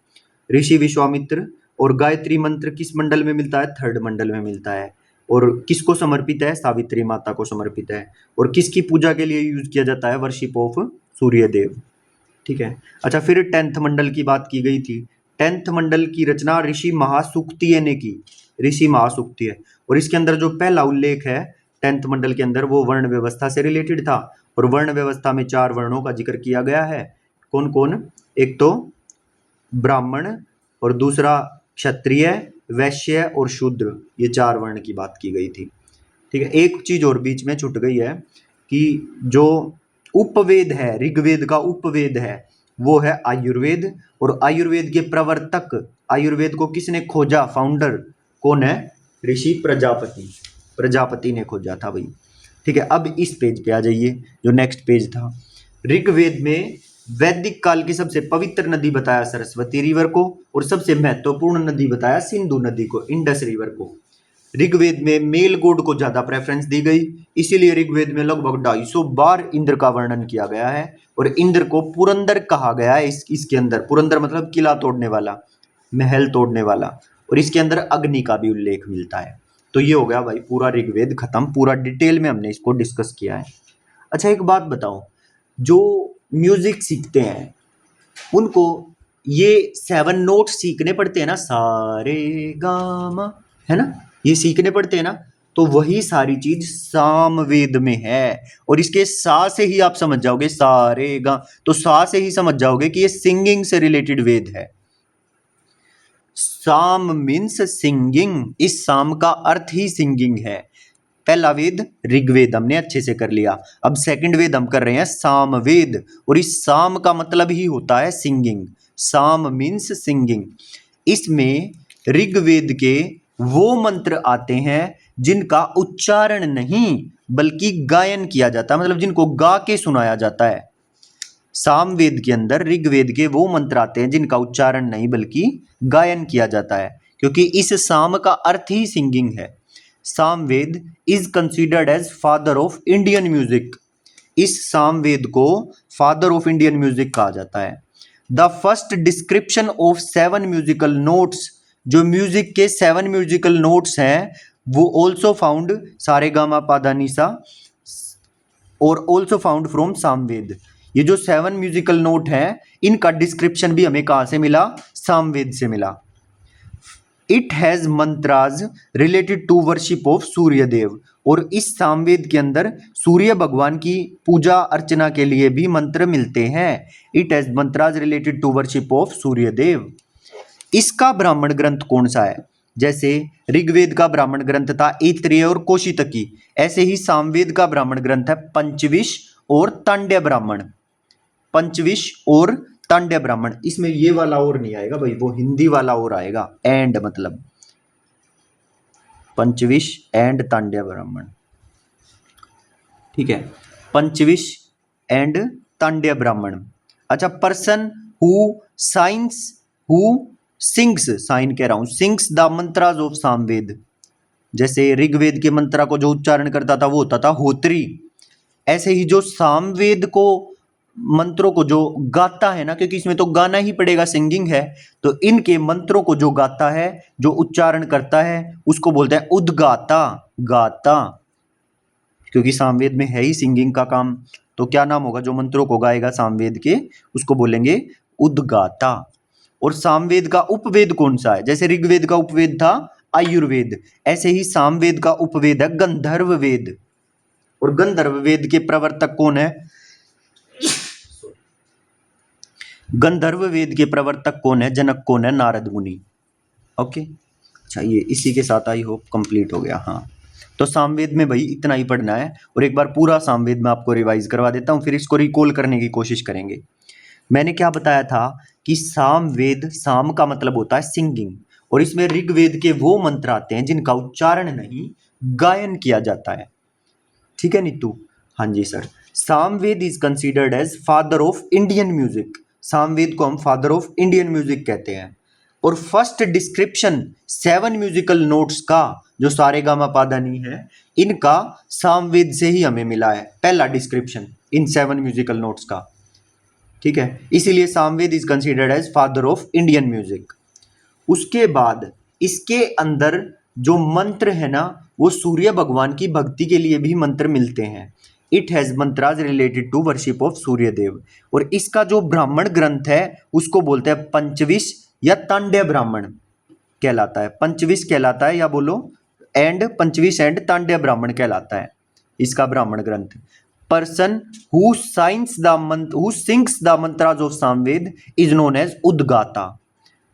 ऋषि विश्वामित्र। और गायत्री मंत्र किस मंडल में मिलता है? 3rd मंडल में मिलता है। और किसको समर्पित है? सावित्री माता को समर्पित है। और किसकी पूजा के लिए यूज किया जाता है? Worship of Suryadev. ठीक है। अच्छा, फिर 10th मंडल की बात की गई थी। 10th मंडल की रचना ऋषि महासूक्तिय ने की, ऋषि महासूक्तिय। और इसके अंदर जो पहला उल्लेख है 10th मंडल के अंदर वो वर्ण व्यवस्था से रिलेटेड था, और वर्ण व्यवस्था में 4 वर्णों का जिक्र किया गया है। कौन कौन? एक तो ब्राह्मण, और दूसरा क्षत्रिय, वैश्य और शूद्र, ये 4 वर्ण की बात की गई थी। ठीक है। एक चीज और बीच में छूट गई है कि जो उपवेद है, ऋग्वेद का उपवेद है वो है आयुर्वेद, और आयुर्वेद के प्रवर्तक, आयुर्वेद को किसने खोजा? फाउंडर कौन है? ऋषि प्रजापति, प्रजापति ने खोजा था भाई। ठीक है, अब इस पेज पे आ जाइए जो नेक्स्ट पेज था। ऋग्वेद में वैदिक काल की सबसे पवित्र नदी बताया सरस्वती रिवर को, और सबसे महत्वपूर्ण नदी बताया सिंधु नदी को, इंडस रिवर को। ऋग्वेद में मेल गॉड को ज्यादा प्रेफरेंस दी गई, इसीलिए ऋग्वेद में लगभग 250 बार इंद्र का वर्णन किया गया है, और इंद्र को पुरंदर कहा गया है। इसके अंदर पुरंदर मतलब किला तोड़ने वाला, महल तोड़ने वाला, और इसके अंदर अग्नि का भी उल्लेख मिलता है। तो ये हो गया भाई पूरा ऋग्वेद खत्म, पूरा डिटेल में हमने इसको डिस्कस किया है। अच्छा, एक बात बताओ, जो म्यूजिक सीखते हैं उनको ये 7 नोट सीखने पड़ते हैं ना, सारे गामा, है ना, ये सीखने पड़ते हैं ना, तो वही सारी चीज सामवेद में है। और इसके सा से ही आप समझ जाओगे, सारे गा, तो सा से ही समझ जाओगे कि ये सिंगिंग से रिलेटेड वेद है। साम मीन्स सिंगिंग, इस साम का अर्थ ही सिंगिंग है। पहला वेद ऋग्वेद हमने अच्छे से कर लिया, अब सेकंड वेद हम कर रहे हैं सामवेद, और इस साम का मतलब ही होता है सिंगिंग। साम मीन्स सिंगिंग। इसमें ऋग्वेद के वो मंत्र आते हैं जिनका उच्चारण नहीं बल्कि गायन किया जाता है, मतलब जिनको गा के सुनाया जाता है। सामवेद के अंदर ऋग्वेद के वो मंत्र आते हैं जिनका उच्चारण नहीं बल्कि गायन किया जाता है, क्योंकि इस साम का अर्थ ही सिंगिंग है। Samaveda is considered as father of Indian music. इस सामवेद को फादर ऑफ इंडियन म्यूजिक कहा जाता है। The first description of 7 musical notes, जो म्यूजिक के 7 म्यूजिकल नोट्स हैं वो ऑल्सो फाउंड सारेगामा पाधानीसा और ऑल्सो फाउंड फ्रॉम सामवेद। ये जो 7 म्यूजिकल नोट हैं इनका डिस्क्रिप्शन भी हमें कहाँ से मिला? सामवेद से मिला। It has mantras related to worship of Suryadev, और इस सामवेद के अंदर सूर्य भगवान की पूजा अर्चना के लिए भी मंत्र मिलते हैं। It has mantras related to worship of Suryadev. इसका ब्राह्मण ग्रंथ कौन सा है? जैसे ऋग्वेद का ब्राह्मण ग्रंथ था ऐत्रेय और कौशितकी, ऐसे ही सामवेद का ब्राह्मण ग्रंथ है पंचविश और तांड्य ब्राह्मण। पंचविश और तांड्य ब्राह्मण, इसमें ये वाला और नहीं आएगा भाई, वो हिंदी वाला और आएगा, एंड मतलब पंचविश एंड तांड्य ब्राह्मण। ठीक है, पंचविश एंड तांड्य ब्राह्मण। अच्छा, पर्सन हु सिंग्स, साइन कह रहा हूं, sings the mantras of Samaveda. जैसे ऋग्वेद के मंत्रा को जो उच्चारण करता था वो होता था होत्री, ऐसे ही जो सामवेद को मंत्रों को जो गाता है ना, क्योंकि इसमें तो गाना ही पड़ेगा, सिंगिंग है, तो इनके मंत्रों को जो गाता है, जो उच्चारण करता है, उसको बोलते हैं उद्गाता। गाता, क्योंकि सामवेद में है ही सिंगिंग का काम, तो क्या नाम होगा जो मंत्रों को गाएगा सामवेद के, उसको बोलेंगे उद्गाता। और सामवेद का उपवेद कौन सा है? जैसे ऋग्वेद का उपवेद था आयुर्वेद, ऐसे ही सामवेद का उपवेद है गंधर्व वेद। और गंधर्व वेद के प्रवर्तक कौन है? गंधर्व वेद के प्रवर्तक कौन है? जनक कौन है? नारद मुनि। ओके, अच्छा, ये इसी के साथ आई होप कंप्लीट हो गया। हाँ, तो सामवेद में भाई इतना ही पढ़ना है, और एक बार पूरा सामवेद में आपको रिवाइज करवा देता हूँ, फिर इसको रिकॉल करने की कोशिश करेंगे। मैंने क्या बताया था कि सामवेद, साम का मतलब होता है सिंगिंग, और इसमें ऋग्वेद के वो मंत्र आते हैं जिनका उच्चारण नहीं, गायन किया जाता है। ठीक है नीतू? हाँ जी sir. Samaveda is considered as father of Indian music. Samaveda को हम फादर ऑफ इंडियन म्यूजिक कहते हैं। और फर्स्ट डिस्क्रिप्शन 7 म्यूजिकल नोट्स का, जो सारेगामा पाधानी है, इनका सामवेद से ही हमें मिला है, पहला डिस्क्रिप्शन इन 7 म्यूजिकल नोट्स का। ठीक है, इसीलिए Samaveda is considered as father of Indian music. उसके बाद इसके अंदर जो मंत्र है ना, वो सूर्य भगवान की भक्ति के लिए भी मंत्र मिलते हैं। It has mantras related to worship of Suryadev. और इसका जो ब्राह्मण ग्रंथ है उसको बोलते हैं पंचविश या तांड्य ब्राह्मण कहलाता है। पंचविश कहलाता है, या बोलो एंड पंचविश एंड तांड्य ब्राह्मण कहलाता है इसका ब्राह्मण ग्रंथ। Person who sings the mantras of Samaveda is known as Udgata.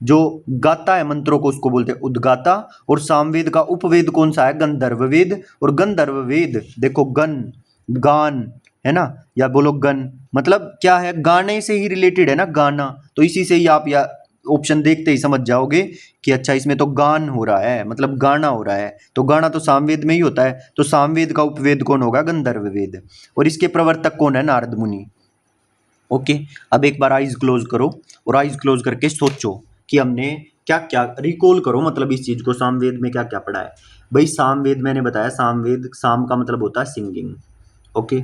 जो गाता है मंत्रों को उसको बोलते हैं उद्गाता। और सामवेद का उपवेद कौन सा है? गंधर्व वेद। और गंधर्व वेद देखो, गन, गान है ना, या बोलो गन, मतलब क्या है? गाने से ही रिलेटेड है ना, गाना। तो इसी से ही आप या ऑप्शन देखते ही समझ जाओगे कि अच्छा, इसमें तो गान हो रहा है, मतलब गाना हो रहा है, तो गाना तो सामवेद में ही होता है। तो सामवेद का उपवेद कौन होगा? गंधर्व वेद। और इसके प्रवर्तक कौन है? नारद मुनि। ओके, अब एक बार आइज क्लोज करो, और आइज क्लोज करके सोचो कि हमने क्या क्या रिकॉल करो, मतलब इस चीज को, सामवेद में क्या क्या पढ़ा है। भाई सामवेद मैंने बताया, सामवेद, साम का मतलब होता है सिंगिंग। ओके,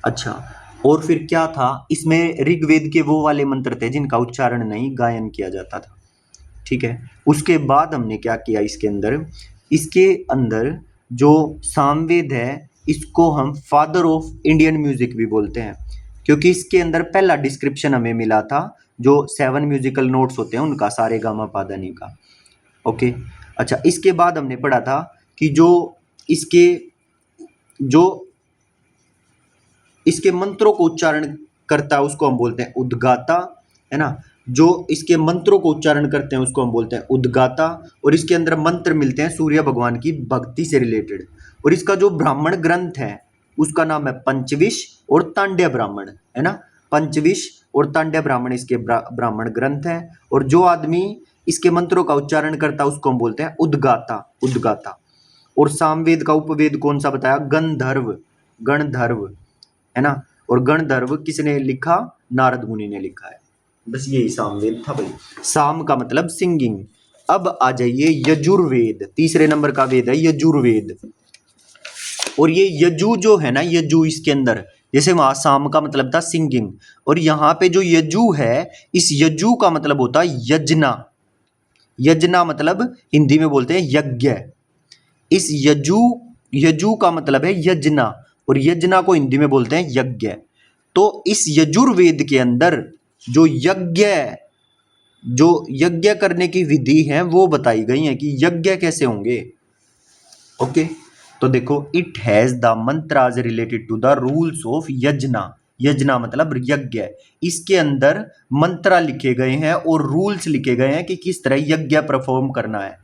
अच्छा, और फिर क्या था इसमें? ऋग्वेद के वो वाले मंत्र थे जिनका उच्चारण नहीं, गायन किया जाता था। ठीक है, उसके बाद हमने क्या किया इसके अंदर जो सामवेद है इसको हम फादर ऑफ इंडियन म्यूजिक भी बोलते हैं, क्योंकि इसके अंदर पहला डिस्क्रिप्शन हमें मिला था जो 7 म्यूजिकल नोट्स होते हैं उनका, सारेगामा पाधानी का। ओके, अच्छा, इसके बाद हमने पढ़ा था कि जो इसके मंत्रों को उच्चारण करता है उसको हम बोलते हैं उद्गाता, है ना। जो इसके मंत्रों को उच्चारण करते हैं उसको हम बोलते हैं उद्गाता। और इसके अंदर मंत्र मिलते हैं सूर्य भगवान की भक्ति से रिलेटेड। और इसका जो ब्राह्मण ग्रंथ है उसका नाम है पंचविश और तांड्य ब्राह्मण, है ना। पंचविश और तांड्य ब्राह्मण इसके ब्राह्मण ग्रंथ हैं। और जो आदमी इसके मंत्रों का उच्चारण करता है उसको हम बोलते हैं उद्गाता, उद्गाता। और सामवेद का उपवेद कौन सा बताया? गंधर्व, गणधर्व, है ना। और गणधर्व किसने लिखा? नारद मुनि ने लिखा है। बस यही सामवेद था भाई। साम का मतलब सिंगिंग। अब आ जाइए यजुर्वेद, तीसरे नंबर का वेद है यजुर्वेद। और ये यजु जो है ना, यजु इसके अंदर, जैसे वहां साम का मतलब था सिंगिंग, और यहाँ पे जो यजु है, इस यजु का मतलब होता है यजना। यजना मतलब हिंदी में बोलते हैं यज्ञ। इस यजु, यजु का मतलब है यजना, और यजना को हिंदी में बोलते हैं यज्ञ। तो इस यजुर्वेद के अंदर जो यज्ञ, जो यज्ञ करने की विधि है वो बताई गई है कि यज्ञ कैसे होंगे। ओके, तो देखो, it has the mantras related to the rules of yajna. Yajna मतलब यज्ञ। इसके अंदर मंत्र लिखे गए हैं और रूल्स लिखे गए हैं कि किस तरह यज्ञ परफॉर्म करना है।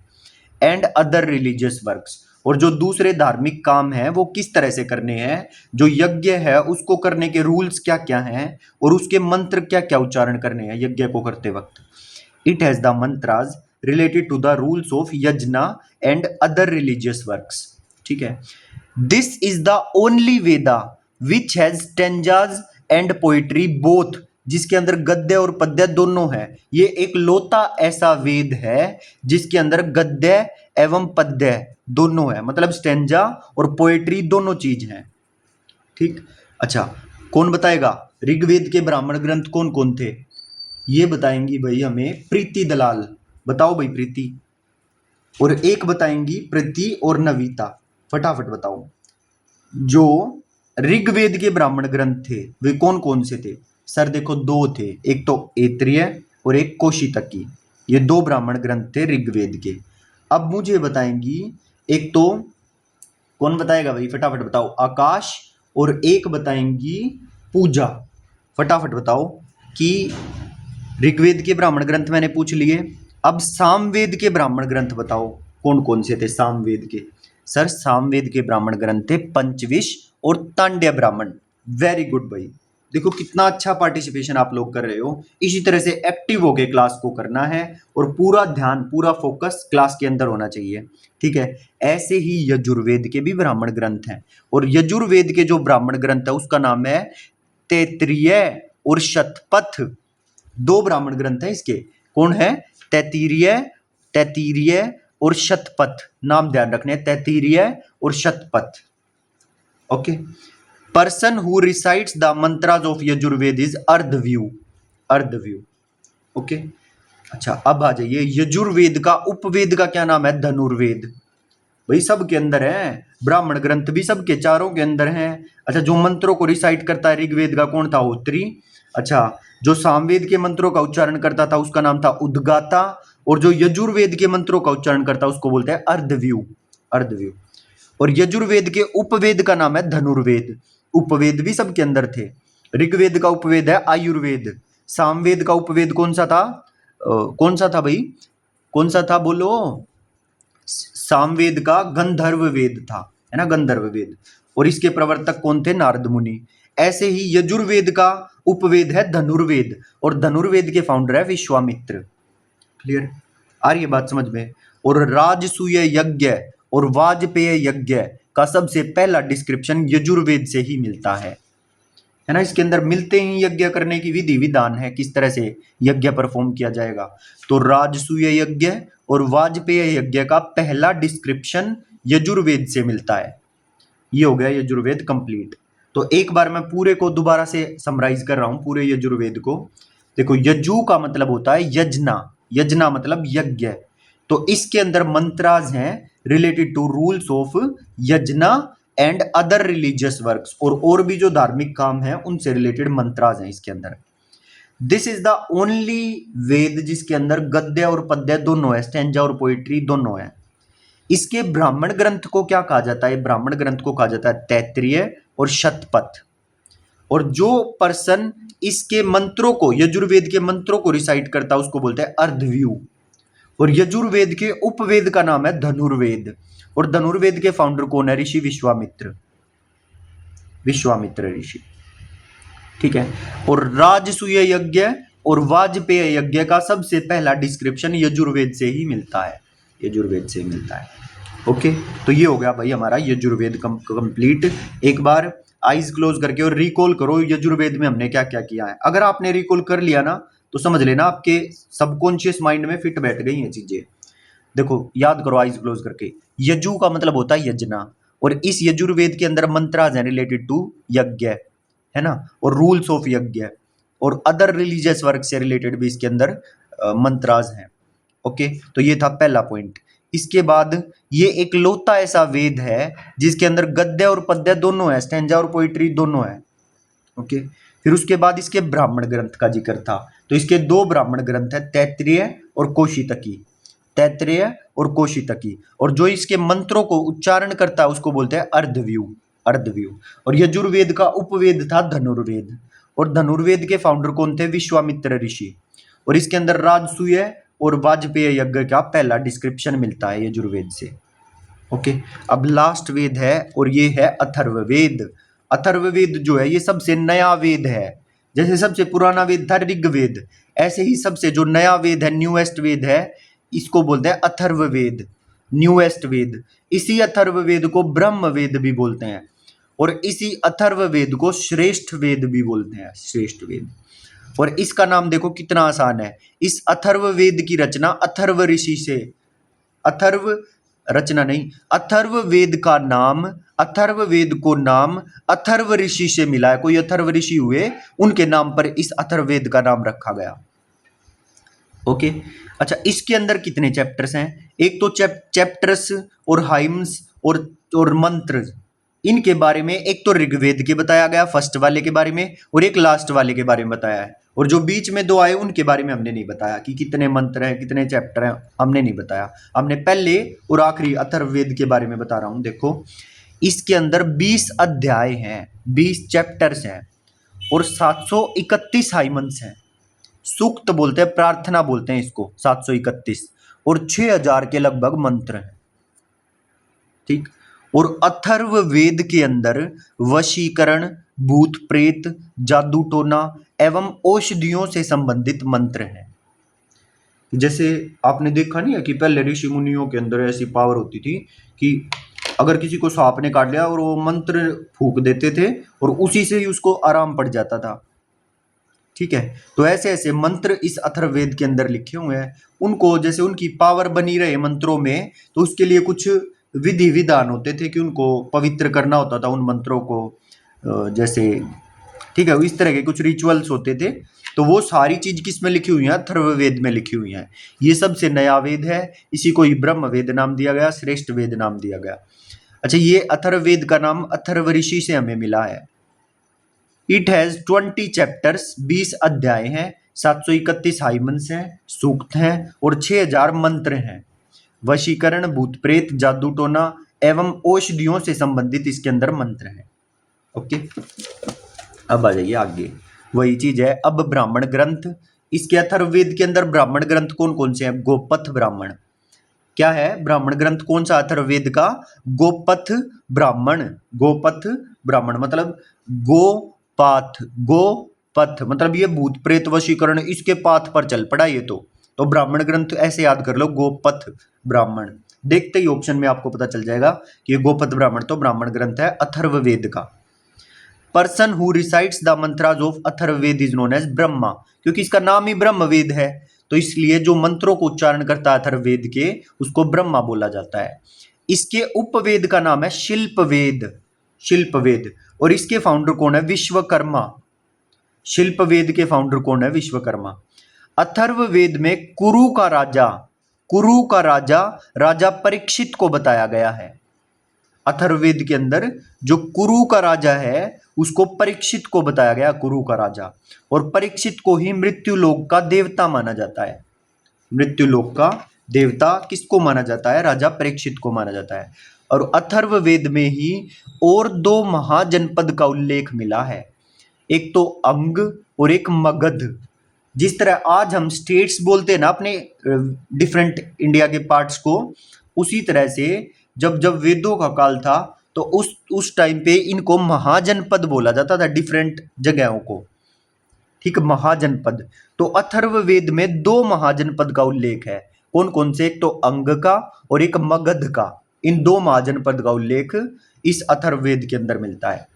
एंड अदर रिलीजियस वर्क्स, और जो दूसरे धार्मिक काम हैं वो किस तरह से करने हैं। जो यज्ञ है उसको करने के रूल्स क्या क्या हैं, और उसके मंत्र क्या क्या उच्चारण करने हैं यज्ञ को करते वक्त। It has the mantras related to the rules of yajna and other religious works. ठीक है। This is the only Veda which has stanzas and poetry both, जिसके अंदर गद्य और पद्य दोनों है। ये एक लौता ऐसा वेद है जिसके अंदर गद्य एवं पद्य दोनों है, मतलब स्टेंजा और पोएट्री दोनों चीज हैं। ठीक। अच्छा, कौन बताएगा ऋग्वेद के ब्राह्मण ग्रंथ कौन कौन थे? ये बताएंगी भाई हमें प्रीति दलाल। बताओ भाई प्रीति। और एक बताएंगी प्रीति और नविता। फटाफट बताओ। जो ऋग्वेद के ब्राह्मण ग्रंथ थे वे कौन कौन से थे? सर देखो, दो थे, एक तो ऐत्रेय और एक कौशितकी। ये दो ब्राह्मण ग्रंथ थे ऋग्वेद के। अब मुझे बताएंगी, एक तो कौन बताएगा भाई, फटाफट बताओ। आकाश। और एक बताएंगी पूजा। फटाफट बताओ कि ऋग्वेद के ब्राह्मण ग्रंथ मैंने पूछ लिए। अब सामवेद के ब्राह्मण ग्रंथ बताओ कौन कौन से थे सामवेद के? सर सामवेद के ब्राह्मण ग्रंथ थे पंचविश और तांड्य ब्राह्मण। वेरी गुड भाई। देखो कितना अच्छा पार्टिसिपेशन आप लोग कर रहे हो। इसी तरह से एक्टिव होके क्लास को करना है और पूरा ध्यान, पूरा फोकस क्लास के अंदर होना चाहिए। ठीक है। ऐसे ही यजुर्वेद के भी ब्राह्मण ग्रंथ हैं, और यजुर्वेद के जो ब्राह्मण ग्रंथ है उसका नाम है तैत्तिरीय और शतपथ। दो ब्राह्मण ग्रंथ हैं इसके। कौन है? तैत्तिरीय, तैत्तिरीय और शतपथ। नाम ध्यान रखने, तैत्तिरीय और Shatapatha. Okay. Person who recites the mantras of Yajurveda is अर्धव्यू। अर्धव्यू। Okay. अच्छा, अब आ जाइए यजुर्वेद का उपवेद का क्या नाम है? धनुर्वेद। भाई सब के अंदर है, ब्राह्मण ग्रंथ भी सबके चारों के अंदर हैं। अच्छा, जो मंत्रों को रिसाइट करता है ऋग्वेद का कौन था? होत्री। अच्छा, जो सामवेद के मंत्रों का उच्चारण करता था उसका नाम था उद्गाता, और जो यजुर्वेद के मंत्रों का उच्चारण करता है उसको बोलते हैं अर्धव्यू। अर्धव्यू। और यजुर्वेद के उपवेद का नाम है धनुर्वेद। उपवेद भी सबके अंदर थे। ऋग्वेद का उपवेद है आयुर्वेद। सामवेद का उपवेद कौन सा था? कौन सा था भाई? कौन सा था बोलो? सामवेद का गंधर्व वेद था, है ना, गंधर्व वेद। और इसके प्रवर्तक कौन थे? नारद मुनि। ऐसे ही यजुर्वेद का उपवेद है धनुर्वेद, और धनुर्वेद के फाउंडर है विश्वामित्र। क्लियर? आ रही है बात समझ में? और राजसूय यज्ञ और वाजपेय यज्ञ का सबसे पहला डिस्क्रिप्शन यजुर्वेद से ही मिलता है ना। इसके अंदर मिलते ही यज्ञ करने की विधि विधान है, किस तरह से यज्ञ परफॉर्म किया जाएगा। तो राजसूय यज्ञ और वाजपेय यज्ञ का पहला डिस्क्रिप्शन यजुर्वेद से मिलता है। ये हो गया यजुर्वेद कंप्लीट। तो एक बार मैं पूरे को दोबारा से समराइज कर रहा हूं, पूरे यजुर्वेद को। देखो, यजु का मतलब होता है यजना। यजना मतलब यज्ञ। तो इसके अंदर मंत्रास हैं related to rules of yajna and other religious works, और भी जो धार्मिक काम है उनसे रिलेटेड मंत्रास हैं इसके अंदर। दिस इज द ओनली वेद जिसके अंदर गद्य और पद्य दोनों है, स्टैंजा और पोइट्री दोनों है। इसके ब्राह्मण ग्रंथ को क्या कहा जाता है? ब्राह्मण ग्रंथ को कहा जाता है तैत्तिरीय और शतपथ। और जो पर्सन इसके मंत्रों को, यजुर्वेद के मंत्रों को रिसाइट करता है उसको बोलते हैं अर्धव्यू। और यजुर्वेद के उपवेद का नाम है धनुर्वेद। और धनुर्वेद के फाउंडर कौन है? ऋषि विश्वामित्र। विश्वामित्र ऋषि। ठीक है। और राजसूय यज्ञ और वाजपेय यज्ञ का सबसे पहला डिस्क्रिप्शन यजुर्वेद से ही मिलता है। यजुर्वेद से मिलता है। ओके, तो ये हो गया भाई हमारा यजुर्वेद कंप्लीट। एक बार आइज क्लोज करके और रिकॉल करो यजुर्वेद में हमने क्या क्या किया है। अगर आपने रिकॉल कर लिया ना तो समझ लेना आपके सबकॉन्शियस माइंड में फिट बैठ गई हैं चीजें। देखो याद करो आइज क्लोज करके, यजु का मतलब होता है यजना, और इस यजुर्वेद के अंदर मंत्राज हैं रिलेटेड टू यज्ञ, है ना, और रूल्स ऑफ यज्ञ और अदर रिलीजियस वर्क से रिलेटेड भी इसके अंदर मंत्राज हैं। ओके, तो ये था पहला पॉइंट। इसके बाद ये एक लौता ऐसा वेद है जिसके अंदर गद्य और पद्य दोनों है, स्टैंजा और पोइट्री दोनों है। ओके, फिर उसके बाद इसके ब्राह्मण ग्रंथ का जिक्र था, तो इसके दो ब्राह्मण ग्रंथ है, तैत्तिरीय और कौशितकी। तैत्तिरीय और कौशितकी, और जो इसके मंत्रों को उच्चारण करता है उसको बोलते हैं अर्धव्यू, अर्धव्यू। और यजुर्वेद का उपवेद था धनुर्वेद, और धनुर्वेद के फाउंडर कौन थे? विश्वामित्र ऋषि। और इसके अंदर राजसूय और वाजपेय यज्ञ का पहला डिस्क्रिप्शन मिलता है यजुर्वेद से। ओके, अब लास्ट वेद है और ये है अथर्ववेद। अथर्ववेद जो है ये सबसे नया वेद है। जैसे सबसे पुराना वेद था ऋग्वेद, ऐसे ही सबसे जो नया वेद है, न्यूएस्ट वेद है, इसको बोलते हैं अथर्ववेद, न्यूएस्ट वेद। इसी अथर्ववेद को ब्रह्म वेद भी बोलते हैं, और इसी अथर्ववेद को श्रेष्ठ वेद भी बोलते हैं, श्रेष्ठ वेद। और इसका नाम देखो कितना आसान है। इस अथर्ववेद की रचना अथर्व ऋषि से, अथर्व रचना नहीं, अथर्व वेद का नाम, अथर्व वेद को नाम अथर्व ऋषि से मिला है। कोई अथर्व ऋषि हुए, उनके नाम पर इस अथर्ववेद का नाम रखा गया। ओके, अच्छा, इसके अंदर कितने चैप्टर्स हैं? एक तो चैप्टर्स और हाइम्स और मंत्र, इनके बारे में एक तो ऋग्वेद के बताया गया फर्स्ट वाले के बारे में, और एक लास्ट वाले के बारे में बताया है। और जो बीच में दो आए उनके बारे में हमने नहीं बताया कि कितने मंत्र हैं, कितने चैप्टर हैं, हमने नहीं बताया। हमने पहले और आखिरी अथर्ववेद के बारे में बता रहा हूं। देखो, इसके अंदर 20 अध्याय हैं, 20 चैप्टर्स हैं, और 731 हाइमन्स हैं। सूक्त बोलते हैं, प्रार्थना बोलते हैं इसको, 731, और 6000 के लगभग मंत्र हैं। ठीक, और अथर्व वेद के अंदर वशीकरण, भूत प्रेत, जादू टोना एवं औषधियों से संबंधित मंत्र हैं। जैसे आपने देखा नहीं है कि पहले ऋषि मुनियों के अंदर ऐसी पावर होती थी कि अगर किसी को सांप ने काट लिया और वो मंत्र फूंक देते थे और उसी से ही उसको आराम पड़ जाता था। ठीक है, तो ऐसे ऐसे मंत्र इस अथर्ववेद के अंदर लिखे हुए हैं। उनको जैसे उनकी पावर बनी रहे मंत्रों में, तो उसके लिए कुछ विधि विधान होते थे कि उनको पवित्र करना होता था उन मंत्रों को, जैसे, ठीक है, इस तरह के कुछ रिचुअल्स होते थे। तो वो सारी चीज किस में लिखी हुई है? अथर्ववेद में लिखी हुई है। ये सबसे नया वेद है, इसी को ही ब्रह्म वेद नाम दिया गया, श्रेष्ठ वेद नाम दिया गया। अच्छा, ये अथर्ववेद का नाम अथर्व ऋषि से हमें मिला है। इट हैज 20 चैप्टर्स, 20 अध्याय हैं, 731 हाइमन्स हैं, सूक्त हैं, और 6000 मंत्र हैं। वशीकरण, भूत प्रेत, जादू टोना एवं औषधियों से संबंधित इसके अंदर मंत्र हैं। ओके, अब आ जाइए आगे, वही चीज है। अब ब्राह्मण ग्रंथ, इसके अथर्ववेद के अंदर ब्राह्मण ग्रंथ कौन कौन से हैं? गोपथ ब्राह्मण। क्या है ब्राह्मण ग्रंथ? कौन सा? अथर्ववेद का गोपथ ब्राह्मण। गोपथ ब्राह्मण मतलब गोपाथ, गोपथ मतलब ये भूत प्रेत वशीकरण इसके पाथ पर चल पड़ा ये। तो ब्राह्मण ग्रंथ ऐसे याद कर लो, गोपथ ब्राह्मण। देखते ही ऑप्शन में आपको पता चल जाएगा कि ये गोपथ ब्राह्मण तो ब्राह्मण ग्रंथ है अथर्ववेद का। Person who recites the mantras of Atharvaveda is known as Brahma, क्योंकि इसका नाम ही ब्रह्म वेद है, तो इसलिए जो मंत्रों को उच्चारण करता है अथर्ववेद के, उसको ब्रह्मा बोला जाता है। इसके उपवेद का नाम है शिल्पवेद, शिल्पवेद, और इसके फाउंडर कौन है? विश्वकर्मा। शिल्पवेद के फाउंडर कौन है? विश्वकर्मा। अथर्ववेद में कुरु का राजा, कुरु का राजा राजा परीक्षित को बताया गया है। अथर्ववेद के अंदर जो कुरु का राजा है उसको परीक्षित को बताया गया, कुरु का राजा। और परीक्षित को ही मृत्युलोक का देवता माना जाता है। मृत्युलोक का देवता किसको माना जाता है? राजा परीक्षित को माना जाता है। और अथर्ववेद में ही और दो महाजनपद का उल्लेख मिला है, एक तो अंग और एक मगध। जिस तरह आज हम स्टेट्स बोलते हैं ना अपने डिफरेंट इंडिया के पार्ट्स को, उसी तरह से जब जब वेदों का काल था तो उस टाइम पे इनको महाजनपद बोला जाता था, डिफरेंट जगहों को। ठीक, महाजनपद। तो अथर्ववेद में दो महाजनपद का उल्लेख है। कौन कौन से? एक तो अंग का और एक मगध का। इन दो महाजनपद का उल्लेख इस अथर्ववेद के अंदर मिलता है।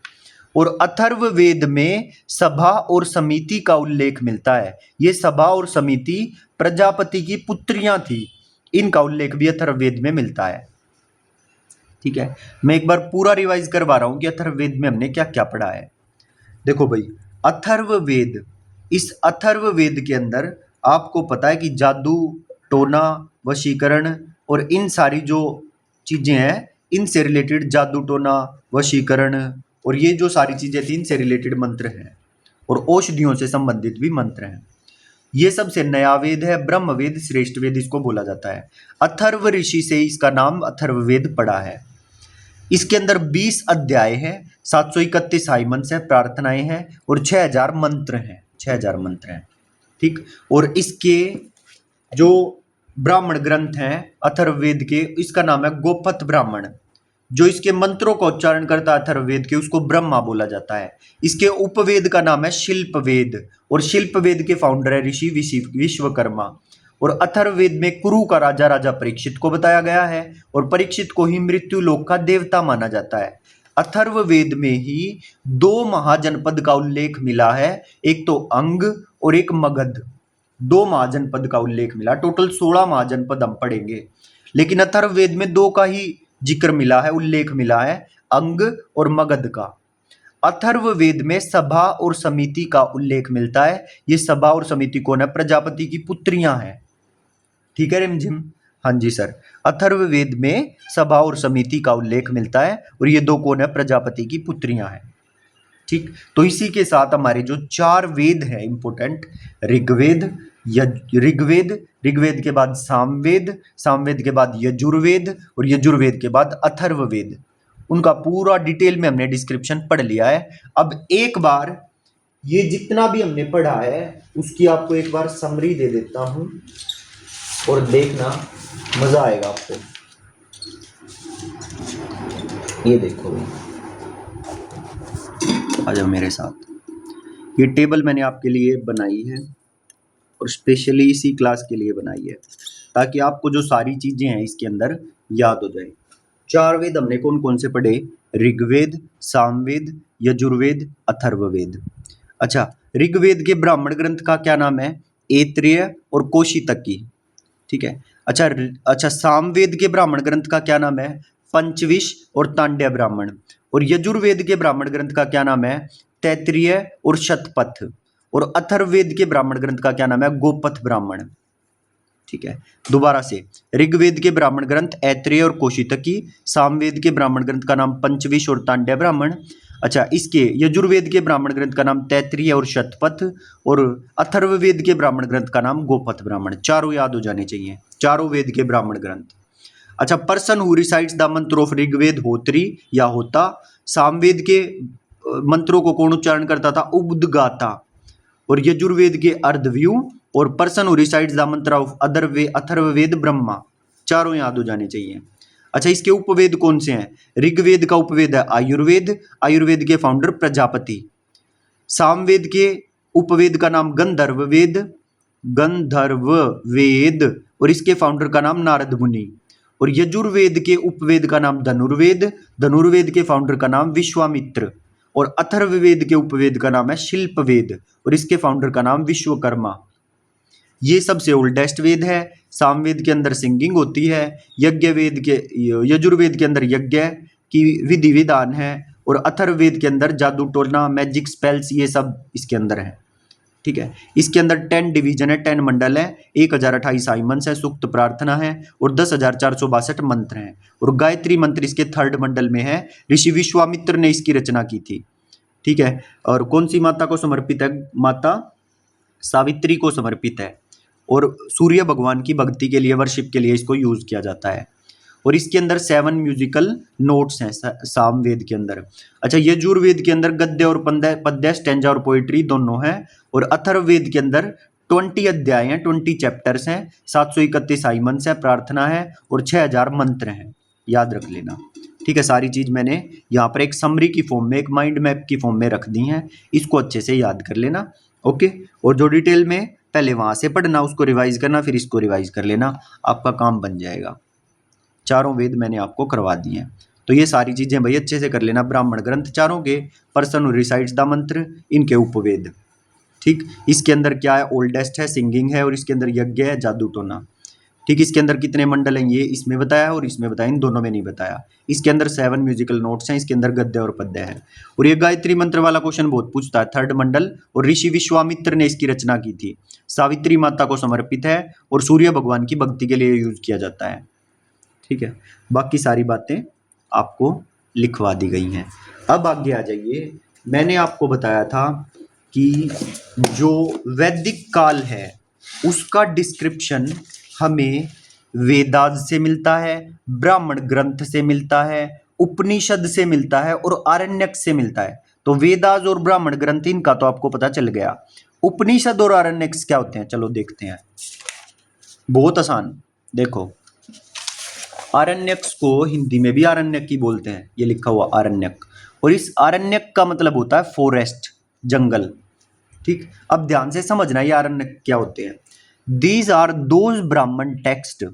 और अथर्ववेद में सभा और समिति का उल्लेख मिलता है। ये सभा और समिति प्रजापति की पुत्रियां थी, इनका उल्लेख भी अथर्ववेद में मिलता है। ठीक है, मैं एक बार पूरा रिवाइज करवा रहा हूं कि अथर्ववेद में हमने क्या क्या पढ़ा है। देखो भाई, अथर्ववेद, इस अथर्ववेद के अंदर आपको पता है कि जादू, टोना, वशीकरण और इन सारी जो चीजें हैं, इनसे रिलेटेड जादू, टोना, वशीकरण और ये जो सारी चीजें थी, इनसे रिलेटेड मंत्र हैं और औषधियों से संबंधित भी मंत्र हैं। ये सबसे नया वेद है, ब्रह्मवेद श्रेष्ठ वेद इसको बोला जाता है। अथर्व ऋषि से इसका नाम अथर्ववेद पड़ा है। इसके अंदर 20 अध्याय हैं, 731 हाइमन्स है, प्रार्थनाएं हैं और 6000 मंत्र हैं, 6000 मंत्र हैं। ठीक, और इसके जो ब्राह्मण ग्रंथ हैं अथर्ववेद के, इसका नाम है गोपथ ब्राह्मण। जो इसके मंत्रों का उच्चारण करता है अथर्ववेद के, उसको ब्रह्मा बोला जाता है। इसके उपवेद का नाम है शिल्पवेद और शिल्पवेद के फाउंडर है ऋषि विश्वकर्मा। और अथर्ववेद में कुरु का राजा राजा परीक्षित को बताया गया है और परीक्षित को ही मृत्यु लोक का देवता माना जाता है। अथर्ववेद में ही 2 महाजनपद का उल्लेख मिला है, एक तो अंग और एक मगध। 2 महाजनपद का उल्लेख मिला, टोटल 16 महाजनपद हम पढ़ेंगे, लेकिन अथर्ववेद में 2 का ही जिक्र मिला है, उल्लेख मिला है, अंग और मगध का। अथर्ववेद में सभा और समिति का उल्लेख मिलता है। ये सभा और समिति कौन है? प्रजापति की पुत्रियां हैं। ठीक है रिमझिम, हाँ जी सर। अथर्ववेद में सभा और समिति का उल्लेख मिलता है और ये 2 कौन है? प्रजापति की पुत्रियां हैं। ठीक, तो इसी के साथ हमारे जो 4 वेद हैं इंपोर्टेंट, ऋग्वेद, ऋग्वेद के बाद सामवेद, सामवेद के बाद यजुर्वेद और यजुर्वेद के बाद अथर्ववेद, उनका पूरा डिटेल में हमने डिस्क्रिप्शन पढ़ लिया है। अब एक बार ये जितना भी हमने पढ़ा है उसकी आपको एक बार समरी दे देता हूं और देखना, मजा आएगा आपको। ये देखो, आ जाओ मेरे साथ। ये टेबल मैंने आपके लिए बनाई है और स्पेशली इसी क्लास के लिए बनाई है, ताकि आपको जो सारी चीजें हैं इसके अंदर याद हो जाए। 4 वेद हमने कौन कौन से पढ़े? ऋग्वेद, सामवेद, यजुर्वेद, अथर्ववेद। अच्छा, ऋग्वेद के ब्राह्मण ग्रंथ का क्या नाम है? ऐत्रेय और कौशितकी। ठीक है। अच्छा, सामवेद के ब्राह्मण ग्रंथ का क्या नाम है? पंचविश और तांड्य ब्राह्मण। और यजुर्वेद के ब्राह्मण ग्रंथ का क्या नाम है? तैत्तिरीय और शतपथ। और अथर्ववेद के ब्राह्मण ग्रंथ का क्या नाम है? गोपथ ब्राह्मण। ठीक है, दोबारा से, ऋग्वेद के ब्राह्मण ग्रंथ ऐत्रेय और कौशितकी, सामवेद के ब्राह्मण ग्रंथ का नाम पंचविश और तांड्य ब्राह्मण। अच्छा, इसके यजुर्वेद के ब्राह्मण ग्रंथ का नाम तैत्तिरीय और शतपथ और अथर्ववेद के ब्राह्मण ग्रंथ का नाम गोपथ ब्राह्मण। चारों याद हो जाने चाहिए, चारों वेद के ब्राह्मण ग्रंथ। अच्छा, पर्सन हु रिसाइट्स द मंत्र ऑफ ऋग्वेद होत्री या होता। सामवेद के मंत्रों को कौन उच्चारण करता था? उद्गाता। और यजुर्वेद के अर्धव्यू और पर्सन हु रिसाइट्स द मंत्र ऑफ अथर्ववेद ब्रह्मा। चारों याद हो जाने चाहिए। अच्छा, इसके उपवेद कौन से हैं? ऋग्वेद का उपवेद है आयुर्वेद, आयुर्वेद के फाउंडर प्रजापति। सामवेद के उपवेद का नाम गंधर्व वेद, गंधर्व वेद, और इसके फाउंडर का नाम नारद मुनि। और यजुर्वेद के उपवेद का नाम धनुर्वेद, धनुर्वेद के फाउंडर का नाम विश्वामित्र। और अथर्ववेद के उपवेद का नाम है शिल्पवेद और इसके फाउंडर का नाम विश्वकर्मा। ये सबसे ओल्डेस्ट वेद है। सामवेद के अंदर सिंगिंग होती है, यजुर्वेद के अंदर यज्ञ की विधि विधान है और अथर्ववेद के अंदर जादू टोना, मैजिक स्पेल्स, ये सब इसके अंदर है। ठीक है, इसके अंदर 10 डिवीजन है, 10 मंडल है, 1028 हाइमन्स है, सूक्त प्रार्थना है और 10,462 मंत्र हैं। और गायत्री मंत्र इसके 3rd मंडल में है। ऋषि विश्वामित्र ने इसकी रचना की थी। ठीक है, और कौन सी माता को समर्पित है? माता सावित्री को समर्पित है और सूर्य भगवान की भक्ति के लिए, वर्शिप के लिए इसको यूज किया जाता है। और इसके अंदर 7 म्यूजिकल नोट्स हैं सामवेद के अंदर। अच्छा, यजुर्वेद के अंदर गद्य और पद्य, स्टैंजा और पोइट्री दोनों हैं। और अथर्ववेद के अंदर 20 अध्याय हैं, 20 चैप्टर्स हैं, 731 हाइमन्स है, प्रार्थना है और 6000 मंत्र हैं। याद रख लेना। ठीक है, सारी चीज मैंने यहाँ पर एक समरी की फॉर्म में, एक माइंड मैप की फॉर्म में रख दी हैं, इसको अच्छे से याद कर लेना। ओके, और जो डिटेल में पहले वहां से पढ़ना उसको रिवाइज करना, फिर इसको रिवाइज कर लेना, आपका काम बन जाएगा। चारों वेद मैंने आपको करवा दिए हैं। तो ये सारी चीजें भाई अच्छे से कर लेना। ब्राह्मण ग्रंथ चारों के, पर्सन हु रिसाइट्स द मंत्र, इनके उपवेद। ठीक, इसके अंदर क्या है, ओल्डेस्ट है, सिंगिंग है, और इसके अंदर यज्ञ है, जादू टोना। ठीक, इसके अंदर कितने मंडल हैं ये इसमें बताया और इसमें बताया, इन दोनों में नहीं बताया। इसके अंदर 7 म्यूजिकल नोट्स हैं, इसके अंदर गद्य और पद्य है। और ये गायत्री मंत्र वाला क्वेश्चन बहुत पूछता है। 3rd मंडल और ऋषि विश्वामित्र ने इसकी रचना की थी। सावित्री माता को समर्पित है और सूर्य भगवान की भक्ति के लिए यूज किया जाता है। ठीक है, बाकी सारी बातें आपको लिखवा दी गई हैं। अब आगे आ जाइए। मैंने आपको बताया था कि जो वैदिक काल है उसका डिस्क्रिप्शन हमें वेदास से मिलता है, ब्राह्मण ग्रंथ से मिलता है, उपनिषद से मिलता है और आरण्यक से मिलता है। तो वेदास और ब्राह्मण ग्रंथ इनका तो आपको पता चल गया। उपनिषद और आरण्यक क्या होते हैं, चलो देखते हैं। बहुत आसान, देखो आरण्यक को हिंदी में भी आरण्यक ही बोलते हैं, ये लिखा हुआ आरण्यक। और इस आरण्यक का मतलब होता है फॉरेस्ट, जंगल। ठीक, अब ध्यान से समझना ये आरण्यक क्या होते हैं। These are those Brahmana texts,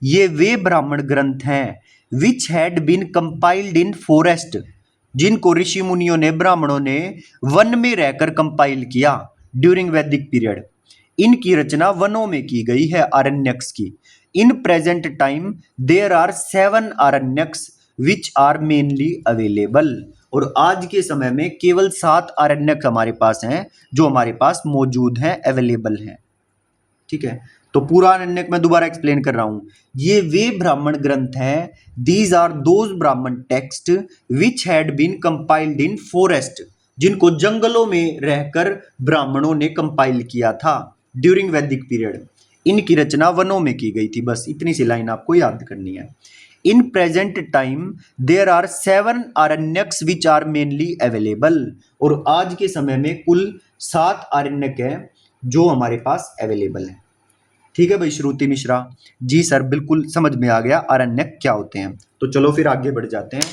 ये वे ब्राह्मण ग्रंथ हैं which had been compiled in forest, जिनको ऋषि मुनियों ने, ब्राह्मणों ने वन में रहकर कंपाइल किया ड्यूरिंग वैदिक पीरियड। इनकी रचना वनों में की गई है, आरण्यक्स की। In present time there are 7 Aranyakas which are mainly available. और आज के समय में केवल 7 आरण्यक हमारे पास हैं जो हमारे पास मौजूद हैं, अवेलेबल हैं। ठीक है, तो पूरा आरण्यक मैं दोबारा एक्सप्लेन कर रहा हूं। ये वे ब्राह्मण ग्रंथ हैं, these are those Brahmana texts which had been compiled in forest, जिनको जंगलों में रहकर ब्राह्मणों ने कंपाइल किया था ड्यूरिंग वैदिक पीरियड। इनकी रचना वनों में की गई थी। बस इतनी सी लाइन आपको याद करनी है। In present time there are 7 Aranyakas which are mainly available. और आज के समय में कुल 7 आरण्यक है जो हमारे पास अवेलेबल है। ठीक है भाई श्रुति मिश्रा जी, सर बिल्कुल समझ में आ गया आरण्यक क्या होते हैं। तो चलो फिर आगे बढ़ जाते हैं।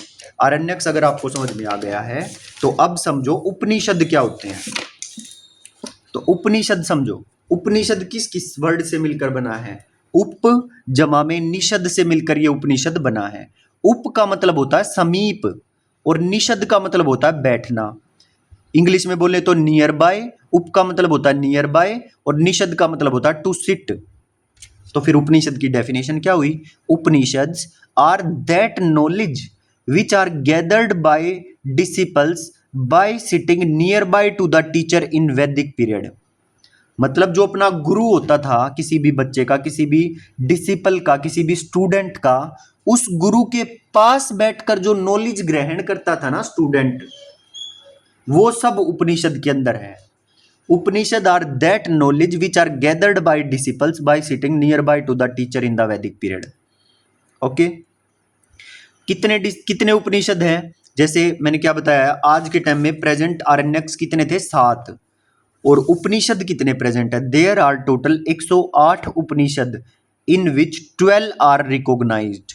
आरण्यक अगर आपको समझ में आ गया है तो अब समझो उपनिषद क्या होते हैं। तो उपनिषद समझो, उपनिषद किस किस वर्ड से मिलकर बना है, उप जमा में निषद से मिलकर ये उपनिषद बना है। उप का मतलब होता है समीप और निषद का मतलब होता है बैठना। इंग्लिश में बोले तो नियर बाय, उप का मतलब होता है नियर बाय और निषद का मतलब होता है टू सिट। तो फिर उपनिषद की डेफिनेशन क्या हुई, Upanishads are that knowledge which are gathered by disciples by sitting near by to the teacher in Vedic period. मतलब जो अपना गुरु होता था किसी भी बच्चे का, किसी भी डिसिपल का, किसी भी स्टूडेंट का, उस गुरु के पास बैठकर जो नॉलेज ग्रहण करता था ना स्टूडेंट, वो सब उपनिषद के अंदर है। Upanishad are that knowledge which are gathered by disciples by sitting near by to the teacher in the Vedic period. Okay, कितने उपनिषद हैं, जैसे मैंने क्या बताया, आज के टाइम में प्रेजेंट आरण्यक्स कितने थे, 7। और उपनिषद कितने प्रेजेंट है, there are total 108 Upanishad in which 12 are recognised.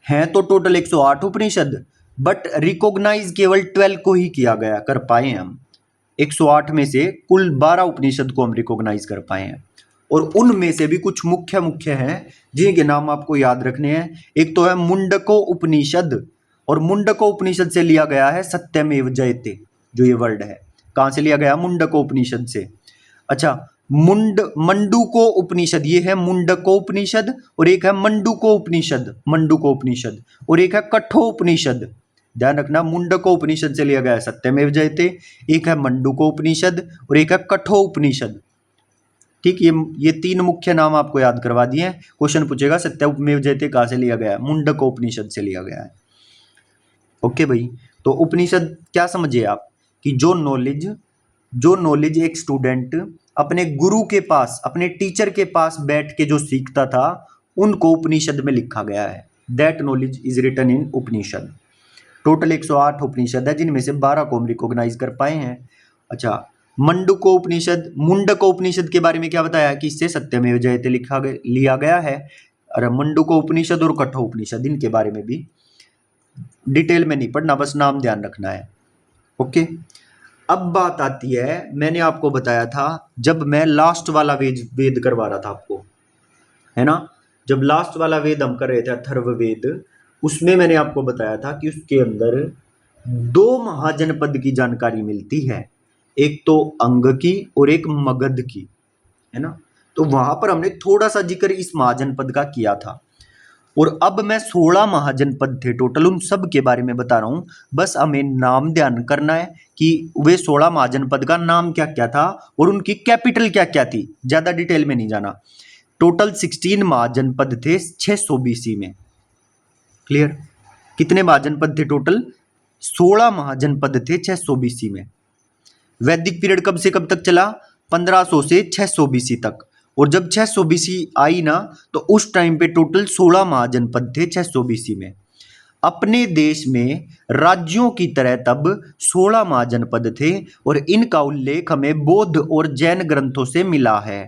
हैं तो टोटल 108 उपनिषद, बट रिकॉग्नाइज केवल 12 को ही किया गया, कर पाए हम। 108 में से कुल 12 उपनिषद को हम रिकॉग्नाइज कर पाए हैं। और उनमें से भी कुछ मुख्य मुख्य हैं जिनके नाम आपको याद रखने हैं। एक तो है मुंडको उपनिषद, और मुंडको उपनिषद से लिया गया है सत्यमेव जयते, जो ये वर्ड है कहाँ से लिया गया, मुंडको उपनिषद से। अच्छा, मंडूको उपनिषद, ये है मुंडको उपनिषद, और एक है मंडूको उपनिषद, मंडूको उपनिषद, और एक है कठो उपनिषद। ध्यान रखना, मुंडको उपनिषद से लिया गया है सत्यमेव जयते, एक है मंडूको उपनिषद और एक है कठो उपनिषद। ठीक, ये 3 मुख्य नाम आपको याद करवा दिए हैं। क्वेश्चन पूछेगा सत्यमेव जयते कहाँ से लिया गया है, मुंडको उपनिषद से लिया गया है। ओके भाई, तो उपनिषद क्या समझे आप, कि जो नॉलेज एक स्टूडेंट अपने गुरु के पास, अपने टीचर के पास बैठ के जो सीखता था, उनको उपनिषद में लिखा गया है। That knowledge is written in Upanishad. Total 108 Upanishad है जिनमें से 12 को हम रिकॉग्नाइज कर पाए हैं। अच्छा, मुंडको उपनिषद के बारे में क्या बताया कि इससे सत्यमेव जयते लिया गया है। और मुंडको उपनिषद और कठो उपनिषद, इनके बारे में भी डिटेल में नहीं पढ़ना, बस नाम ध्यान रखना है। ओके, अब बात आती है, मैंने आपको बताया था जब मैं लास्ट वाला वेद करवा रहा था आपको, है ना, जब लास्ट वाला वेद हम कर रहे थे अथर्ववेद, उसमें मैंने आपको बताया था कि उसके अंदर दो महाजनपद की जानकारी मिलती है, एक तो अंग की और एक मगध की, है ना। तो वहां पर हमने थोड़ा सा जिक्र इस महाजनपद का किया था। और अब मैं 16 महाजनपद थे टोटल, उन सब के बारे में बता रहा हूं। बस हमें नाम ध्यान करना है कि वे 16 महाजनपद का नाम क्या क्या था और उनकी कैपिटल क्या क्या थी, ज्यादा डिटेल में नहीं जाना। टोटल 16 महाजनपद थे 600 बीसी में। क्लियर? कितने महाजनपद थे टोटल? 16 महाजनपद थे 600 बीसी में। वैदिक पीरियड कब से कब तक चला? 1500 से 600 बीसी तक। और जब 600 बीसी आई ना, तो उस टाइम पे टोटल 16 महाजनपद थे 600 बीसी में। अपने देश में राज्यों की तरह तब 16 महाजनपद थे और इनका उल्लेख हमें बौद्ध और जैन ग्रंथों से मिला है।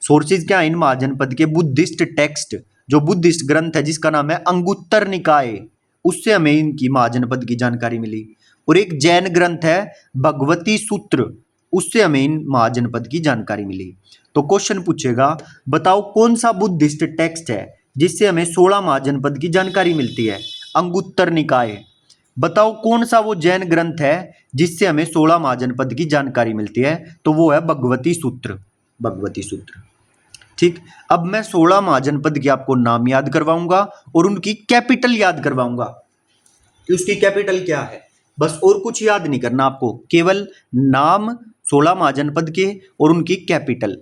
सोर्सेज क्या है इन महाजनपद के? बुद्धिस्ट टेक्स्ट, जो बुद्धिस्ट ग्रंथ है जिसका नाम है अंगुत्तर निकाय, उससे हमें इनकी महाजनपद की जानकारी मिली। और एक जैन ग्रंथ है भगवती सूत्र, उससे हमें इन महाजनपद की जानकारी मिली। तो क्वेश्चन पूछेगा, बताओ कौन सा बुद्धिस्ट टेक्स्ट है जिससे हमें 16 महाजनपद की जानकारी मिलती है? अंगुत्तर निकाय। बताओ कौन सा वो जैन ग्रंथ है जिससे हमें 16 महाजनपद की जानकारी मिलती है? तो वो है भगवती सूत्र। भगवती सूत्र। ठीक। अब मैं 16 महाजनपद के आपको नाम याद करवाऊंगा और उनकी कैपिटल याद करवाऊंगा कि उसकी कैपिटल क्या है। बस और कुछ याद नहीं करना आपको, केवल नाम 16 महाजनपद के और उनकी कैपिटल।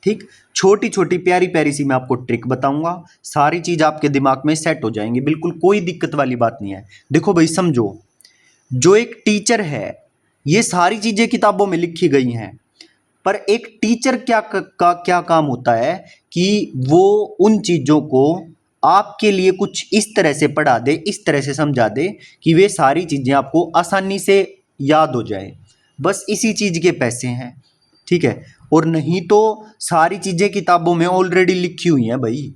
ठीक। छोटी छोटी प्यारी प्यारी सी मैं आपको ट्रिक बताऊंगा, सारी चीज आपके दिमाग में सेट हो जाएंगी, बिल्कुल कोई दिक्कत वाली बात नहीं है। देखो भाई समझो, जो एक टीचर है, ये सारी चीजें किताबों में लिखी गई हैं, पर एक टीचर का क्या काम होता है कि वो उन चीजों को आपके लिए कुछ इस तरह से पढ़ा दे, इस तरह से समझा दे कि वे सारी चीजें आपको आसानी से याद हो जाए। बस इसी चीज के पैसे हैं। ठीक है? और नहीं तो सारी चीजें किताबों में ऑलरेडी लिखी हुई हैं भाई,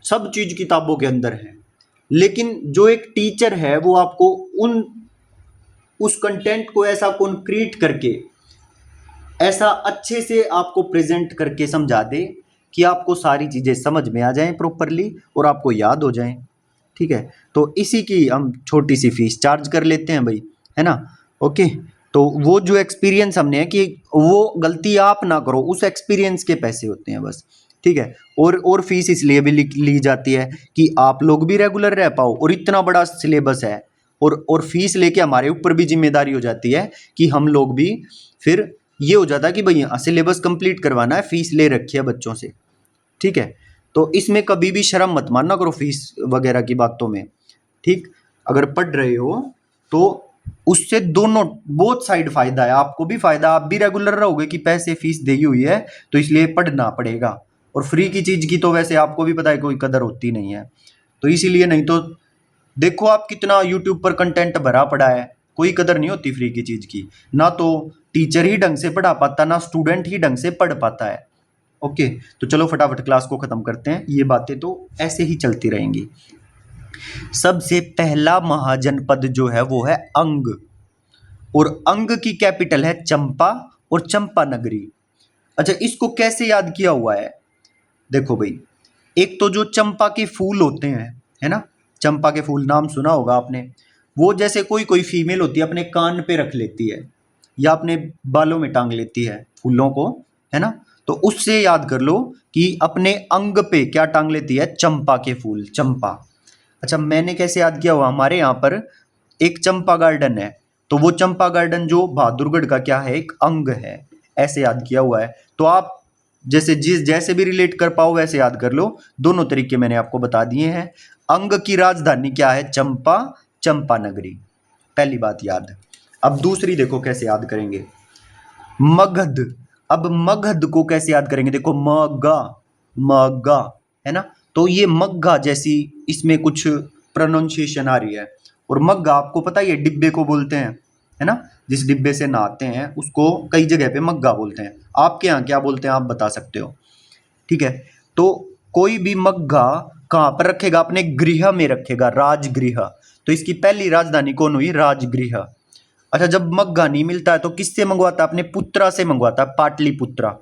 सब चीज किताबों के अंदर है। लेकिन जो एक टीचर है वो आपको उस कंटेंट को ऐसा कॉन्क्रीट करके, ऐसा अच्छे से आपको प्रेजेंट करके समझा दे कि आपको सारी चीज़ें समझ में आ जाएं प्रॉपरली और आपको याद हो जाएं। ठीक है? तो इसी की हम छोटी सी फीस चार्ज कर लेते हैं भाई, है ना। ओके। तो वो जो एक्सपीरियंस हमने है कि वो गलती आप ना करो, उस एक्सपीरियंस के पैसे होते हैं बस। ठीक है? और फीस इसलिए भी ली जाती है कि आप लोग भी रेगुलर रह पाओ, और इतना बड़ा सिलेबस है, और फीस लेके हमारे ऊपर भी जिम्मेदारी हो जाती है कि हम लोग भी फिर ये हो जाता है कि भाई सिलेबस कंप्लीट करवाना है, फीस ले रखी है बच्चों से। ठीक है? तो इसमें कभी भी शर्म मत मानना करो फीस वगैरह की बातों में। ठीक? अगर पढ़ रहे हो तो उससे दोनों बोथ साइड फायदा है, आपको भी फायदा, आप भी रेगुलर रहोगे कि पैसे फीस दी हुई है तो इसलिए पढ़ना पड़ेगा। और फ्री की चीज की तो वैसे आपको भी पता है कोई कदर होती नहीं है, तो इसीलिए, नहीं तो देखो आप कितना यूट्यूब पर कंटेंट भरा पड़ा है, कोई कदर नहीं होती फ्री की चीज की। ना तो टीचर ही ढंग से पढ़ा पाता, ना स्टूडेंट ही ढंग से पढ़ पाता है। ओके, तो चलो फटाफट क्लास को खत्म करते हैं, ये बातें तो ऐसे ही चलती रहेंगी। सबसे पहला महाजनपद जो है वो है अंग, और अंग की कैपिटल है चंपा और चंपा नगरी। अच्छा, इसको कैसे याद किया हुआ है? देखो भाई, एक तो जो चंपा के फूल होते हैं, है ना, चंपा के फूल नाम सुना होगा आपने। वो जैसे कोई कोई फीमेल होती है अपने कान पे रख लेती है या अपने बालों में टांग लेती है फूलों को, है ना। तो उससे याद कर लो कि अपने अंग पे क्या टांग लेती है? चंपा के फूल, चंपा। अच्छा, मैंने कैसे याद किया हुआ? हमारे यहाँ पर एक चंपा गार्डन है, तो वो चंपा गार्डन जो बहादुरगढ़ का क्या है, एक अंग है, ऐसे याद किया हुआ है। तो आप जैसे भी रिलेट कर पाओ वैसे याद कर लो, दोनों तरीके मैंने आपको बता दिए हैं। अंग की राजधानी क्या है? चंपा, चंपा नगरी, पहली बात याद। अब दूसरी देखो कैसे याद करेंगे, मगध। अब मगध को कैसे याद करेंगे? देखो मगा, मगा, है ना। तो ये मग्गा जैसी इसमें कुछ प्रोनाउंसिएशन आ रही है। और मग्गा आपको पता ही है, डिब्बे को बोलते हैं, है ना। जिस डिब्बे से नहाते हैं उसको कई जगह पे मग्गा बोलते हैं। आपके यहाँ क्या बोलते हैं आप बता सकते हो? ठीक है? तो कोई भी मग्गा कहाँ पर रखेगा? अपने गृह में रखेगा, राजगृह। तो इसकी पहली राजधानी कौन हुई? राजगृह। अच्छा, जब मग्गा नहीं मिलता है तो किससे मंगवाता है? अपने पुत्रा से मंगवाता है, पाटलिपुत्रा।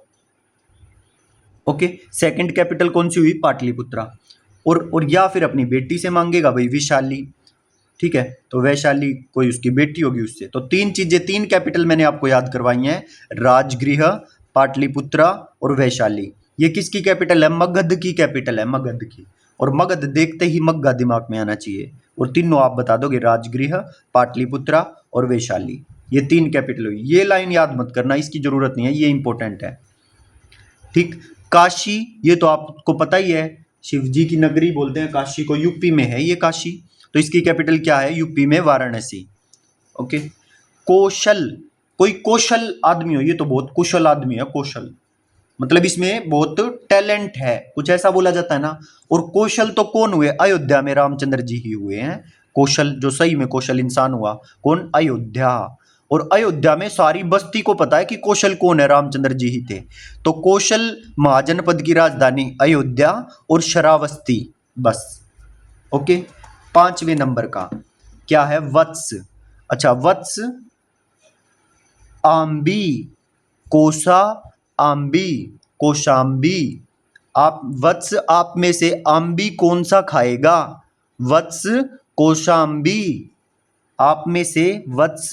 ओके, सेकंड कैपिटल कौन सी हुई? पाटलिपुत्रा। और या फिर अपनी बेटी से मांगेगा भाई विशाली, ठीक है, तो वैशाली कोई उसकी बेटी होगी उससे। तो तीन चीजें, तीन कैपिटल मैंने आपको याद करवाई हैं, राजगृह, पाटलिपुत्रा और वैशाली। ये किसकी कैपिटल है? मगध की कैपिटल है, मगध की। और मगध देखते ही मग्गा दिमाग में आना चाहिए, और तीनों आप बता दोगे, राजगृह, पाटलिपुत्रा और वैशाली, ये तीन कैपिटल हुई। ये लाइन याद मत करना, इसकी जरूरत नहीं है, ये इंपॉर्टेंट है, ठीक। काशी, ये तो आपको पता ही है, शिव जी की नगरी बोलते हैं काशी को, यूपी में है ये काशी। तो इसकी कैपिटल क्या है? यूपी में वाराणसी। ओके। कौशल, कोई कौशल आदमी हो, ये तो बहुत कुशल आदमी है, कौशल मतलब इसमें बहुत टैलेंट है, कुछ ऐसा बोला जाता है ना। और कौशल तो कौन हुए? अयोध्या में रामचंद्र जी ही हुए हैं कौशल, जो सही में कौशल इंसान हुआ कौन? अयोध्या। और अयोध्या में सारी बस्ती को पता है कि कौशल कौन है, रामचंद्र जी ही थे। तो कौशल महाजनपद की राजधानी अयोध्या और श्रावस्ती, बस। ओके। पांचवें नंबर का क्या है? वत्स। अच्छा, वत्स, आम्बी, कोसा, आम्बी, कोशाम्बी। आप वत्स, आप में से आम्बी कौन सा खाएगा? वत्स, कोशाम्बी। आप में से वत्स,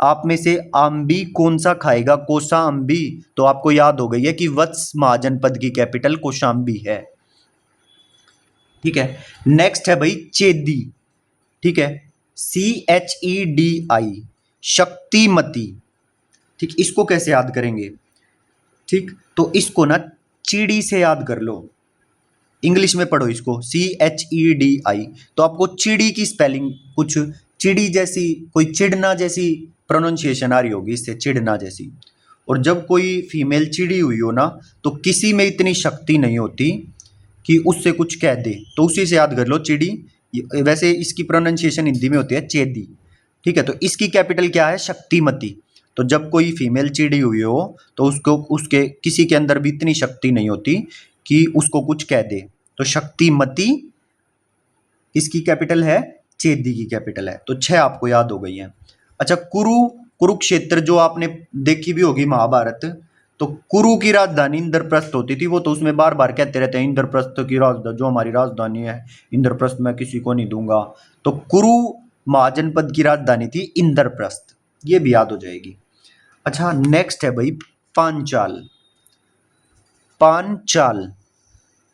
आप में से आम्बी कौन सा खाएगा? कोशाम्बी। तो आपको याद हो गई है कि वत्स महाजनपद की कैपिटल कोशाम्बी है, ठीक है। नेक्स्ट है भाई चेदी, ठीक है, CHEDI, शक्तिमती, ठीक। इसको कैसे याद करेंगे? ठीक, तो इसको ना चिड़ी से याद कर लो, इंग्लिश में पढ़ो इसको, CHEDI। तो आपको चिड़ी की स्पेलिंग कुछ चिड़ी जैसी, कोई चिड़ना जैसी प्रोनाउंसिएशन आ रही होगी इससे, चिड़ना जैसी। और जब कोई फीमेल चिड़ी हुई हो ना, तो किसी में इतनी शक्ति नहीं होती कि उससे कुछ कह दे, तो उसी से याद कर लो चिड़ी। वैसे इसकी प्रोनाउंसिएशन हिंदी में होती है चेदी, ठीक है। तो इसकी कैपिटल क्या है? शक्तिमती। तो जब कोई फीमेल चिड़ी हुई हो, तो उसको, उसके किसी के अंदर भी इतनी शक्ति नहीं होती कि उसको कुछ कह दे। तो शक्तिमती इसकी कैपिटल है, चेदी की कैपिटल है। तो 6 आपको याद हो गई हैं। अच्छा, कुरुक्षेत्र जो आपने देखी भी होगी महाभारत, तो कुरु की राजधानी इंद्रप्रस्थ होती थी। वो तो उसमें बार बार कहते रहते हैं इंद्रप्रस्थ की राजधानी, जो हमारी राजधानी है इंद्रप्रस्थ, मैं किसी को नहीं दूंगा। तो कुरु महाजनपद की राजधानी थी इंद्रप्रस्थ, ये भी याद हो जाएगी। अच्छा, नेक्स्ट है भाई पांचाल। पांचाल,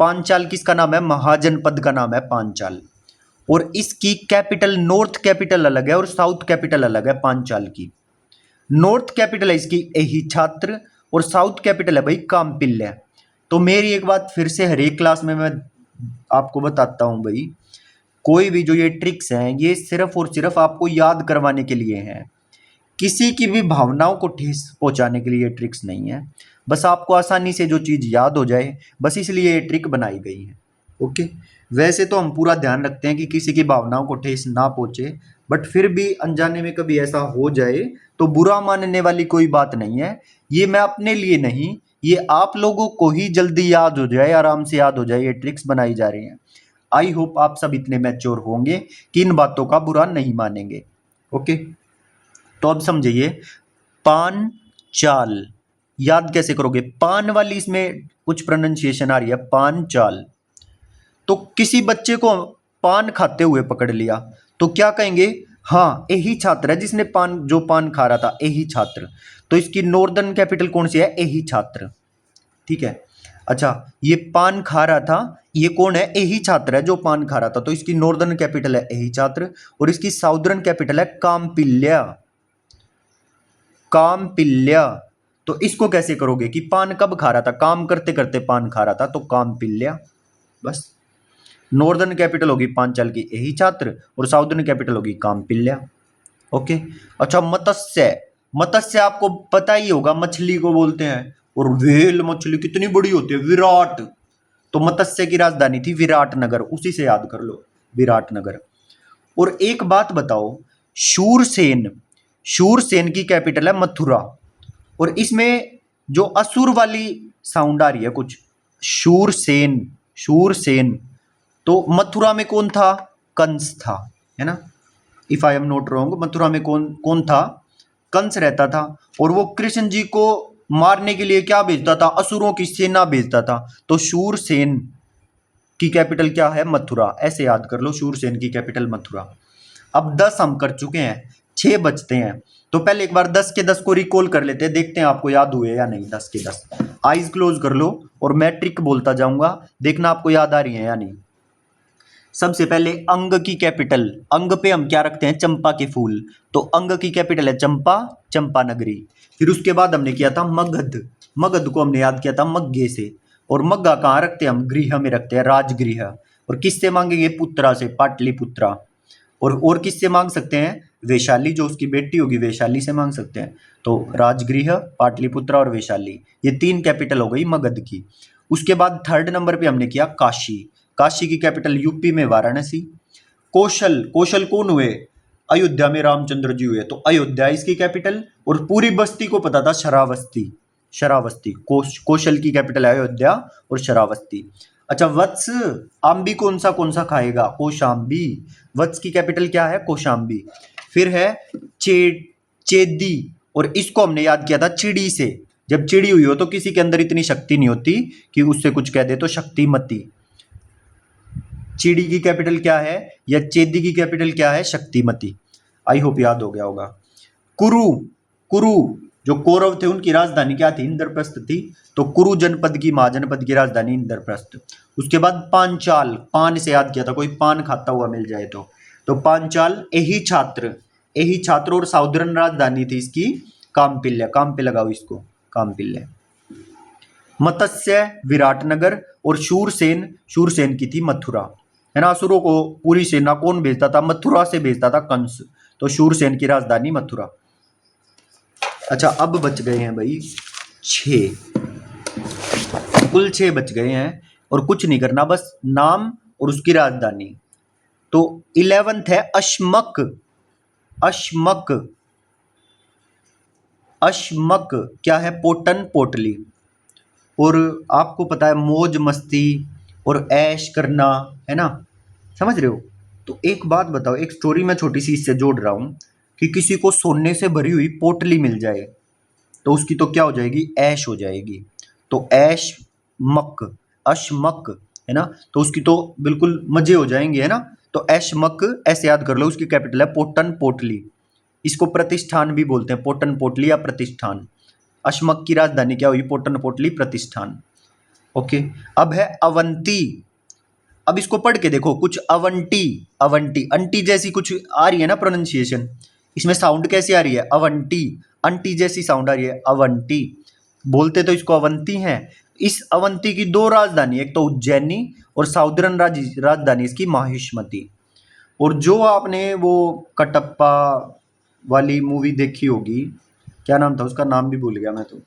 पांचाल किसका नाम है? महाजनपद का नाम है पांचाल। और इसकी कैपिटल, नॉर्थ कैपिटल अलग है और साउथ कैपिटल अलग है पांचाल की। नॉर्थ कैपिटल है इसकी एहीछात्र, और साउथ कैपिटल है भाई काम्पिल्य। तो मेरी एक बात फिर से हर एक क्लास में मैं आपको बताता हूं भाई, कोई भी जो ये ट्रिक्स हैं, ये सिर्फ और सिर्फ आपको याद करवाने के लिए हैं, किसी की भी भावनाओं को ठेस पहुंचाने के लिए ये ट्रिक्स नहीं है। बस आपको आसानी से जो चीज़ याद हो जाए, बस इसलिए ये ट्रिक बनाई गई है। ओके। वैसे तो हम पूरा ध्यान रखते हैं कि किसी की भावनाओं को ठेस ना पहुंचे, बट फिर भी अनजाने में कभी ऐसा हो जाए तो बुरा मानने वाली कोई बात नहीं है। ये मैं अपने लिए नहीं, ये आप लोगों को ही जल्दी याद हो जाए, आराम से याद हो जाए, ये ट्रिक्स बनाई जा रही हैं। आई होप आप सब इतने मैच्योर होंगे कि इन बातों का बुरा नहीं मानेंगे। ओके। तो अब समझिए, पान चाल याद कैसे करोगे? पान वाली इसमें कुछ प्रोनाउंसिएशन आ रही है, पान चाल। तो किसी बच्चे को पान खाते हुए पकड़ लिया तो क्या कहेंगे? हाँ, यही छात्र है जिसने पान, जो पान खा रहा था, यही छात्र। तो इसकी नॉर्दर्न कैपिटल कौन सी है? यही छात्र, ठीक है। अच्छा, ये पान खा रहा था, ये कौन है? यही छात्र है जो पान खा रहा था। तो इसकी नॉर्दर्न कैपिटल है यही छात्र, और इसकी साउदर्न कैपिटल है काम्पिल्या, काम्पिल्या। तो इसको कैसे करोगे कि पान कब खा रहा था? काम करते करते पान खा रहा था, तो काम्पिल्या, बस। नॉर्दर्न कैपिटल होगी पांचाल की यही छात्र, और साउदर्न कैपिटल होगी काम्पिल्या। ओके। अच्छा, मत्स्य, मत्स्य आपको पता ही होगा, मछली को बोलते हैं। और व्हेल मछली कितनी बड़ी होती है, विराट। तो मत्स्य की राजधानी थी विराटनगर, उसी से याद कर लो, विराटनगर। और एक बात बताओ, शूरसेन, शूरसेन की कैपिटल है मथुरा। और इसमें जो असुर वाली साउंड आ रही है कुछ, शूरसेन, शूरसेन। तो मथुरा में कौन था? कंस था, है ना? If I am not wrong, Mathura में कौन कौन था? कंस रहता था। और वो कृष्ण जी को मारने के लिए क्या भेजता था? असुरों की सेना भेजता था। तो शूरसेन, की कैपिटल क्या है? मथुरा। ऐसे याद कर लो, शूरसेन की कैपिटल मथुरा। अब 10 हम कर चुके हैं, 6 बचते हैं। तो पहले एक बार 10 के 10 को रिकॉल कर लेते हैं, देखते हैं आपको याद हुए या नहीं। 10 के 10 आईज क्लोज कर लो और मैं ट्रिक बोलता जाऊंगा, देखना आपको याद आ रही है या नहीं। सबसे पहले अंग की कैपिटल, अंग पे हम क्या रखते हैं? चंपा के फूल। तो अंग की कैपिटल है चंपा, चंपा नगरी। फिर उसके बाद हमने किया था मगध, मगध को हमने याद किया था मग्गे से। और मग्गा कहाँ रखते हैं हम? गृह में रखते हैं, राजगृह। और किससे मांगेंगे? पुत्रा से, पाटलिपुत्रा। और किससे मांग सकते हैं? वैशाली, जो उसकी बेटी होगी वैशाली से मांग सकते हैं। तो राजगृह, पाटलिपुत्रा और वैशाली, ये 3 कैपिटल हो गई मगध की। उसके बाद थर्ड नंबर पे हमने किया काशी, काशी की कैपिटल यूपी में वाराणसी। कौशल, कौशल कौन हुए? अयोध्या में रामचंद्र जी हुए, तो अयोध्या इसकी कैपिटल। और पूरी बस्ती को पता था शरावस्ती, शरावस्ती। कौशल की कैपिटल है अयोध्या और शरावस्ती। अच्छा वत्स, आंबी कौन सा खाएगा? कौशाम्बी। वत्स की कैपिटल क्या है? कौशाम्बी। फिर है चेदी, और इसको हमने याद किया था चिड़ी से। जब चिड़ी हुई हो तो किसी के अंदर इतनी शक्ति नहीं होती कि उससे कुछ कह दे, तो शक्तिमती। चिड़ी की कैपिटल क्या है, या चेदी की कैपिटल क्या है? शक्तिमती। आई होप याद हो गया होगा। कुरु, कुरु जो कौरव थे उनकी राजधानी क्या थी? इंद्रप्रस्थ थी। तो कुरु जनपद की, महाजनपद की राजधानी इंद्रप्रस्थ। उसके बाद पांचाल, पान से याद किया था, कोई पान खाता हुआ मिल जाए तो पांचाल। यही छात्र, यही छात्र। और साउदर्न राजधानी थी इसकी कामपिल्य, काम पे लगाओ इसको, कामपिल्य। मत्स्य विराटनगर। और शूरसेन, शूरसेन की थी मथुरा, है ना। असुरों को पूरी सेना कौन भेजता था? मथुरा से भेजता था कंस। तो शूरसेन की राजधानी मथुरा। अच्छा अब बच गए हैं भाई 6, कुल 6 बच गए हैं। और कुछ नहीं करना, बस नाम और उसकी राजधानी। तो 11th है अश्मक, अश्मक, अश्मक क्या है? पोटन, पोटली। और आपको पता है मौज मस्ती और ऐश करना, है ना, समझ रहे हो। तो एक बात बताओ, एक स्टोरी मैं छोटी सी इससे जोड़ रहा हूं कि किसी को सोने से भरी हुई पोटली मिल जाए तो उसकी तो क्या हो जाएगी? ऐश हो जाएगी। तो ऐश मक, अशमक, है ना, तो उसकी तो बिल्कुल मजे हो जाएंगे, है ना। तो ऐशमक ऐसे याद कर लो, उसकी कैपिटल है पोटन, पोटली। इसको प्रतिष्ठान भी बोलते हैं, पोटन पोटली या प्रतिष्ठान। अशमक की राजधानी क्या हुई? पोटन पोटली, प्रतिष्ठान। ओके। अब है अवंती। अब इसको पढ़ के देखो, कुछ अवंटी, अवंटी, अंटी जैसी कुछ आ रही है ना प्रोनाउंसिएशन। इसमें साउंड कैसी आ रही है? अवंटी, अंटी जैसी साउंड आ रही है, अवंटी। बोलते तो इसको अवंती हैं। इस अवंती की 2 राजधानी, एक तो उज्जैनी और साउदर्न राजधानी इसकी माहिष्मती। और जो आपने वो कटप्पा वाली मूवी देखी होगी, क्या नाम था उसका? नाम भी भूल गया मैं तो,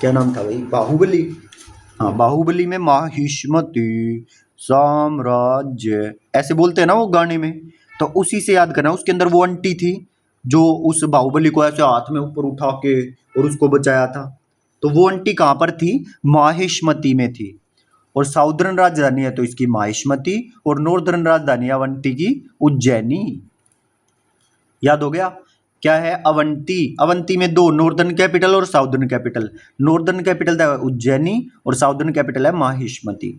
क्या नाम था भाई? बाहुबली। हाँ, बाहुबली में माहिष्मती साम्राज्य ऐसे बोलते हैं ना वो गाने में। तो उसी से याद करना, उसके अंदर वो आंटी थी जो उस बाहुबली को ऐसे हाथ में ऊपर उठा के और उसको बचाया था। तो वो आंटी कहाँ पर थी? माहिष्मती में थी। और साउदर्न राजधानी है तो इसकी माहिष्मती, और नॉर्दर्न राजधानी अवंती की उज्जैनी। याद हो गया? क्या है? अवंती। अवंती में 2, नॉर्दर्न कैपिटल और साउदर्न कैपिटल। नॉर्दर्न कैपिटल था उज्जैनी और साउदर्न कैपिटल है माहिष्मती।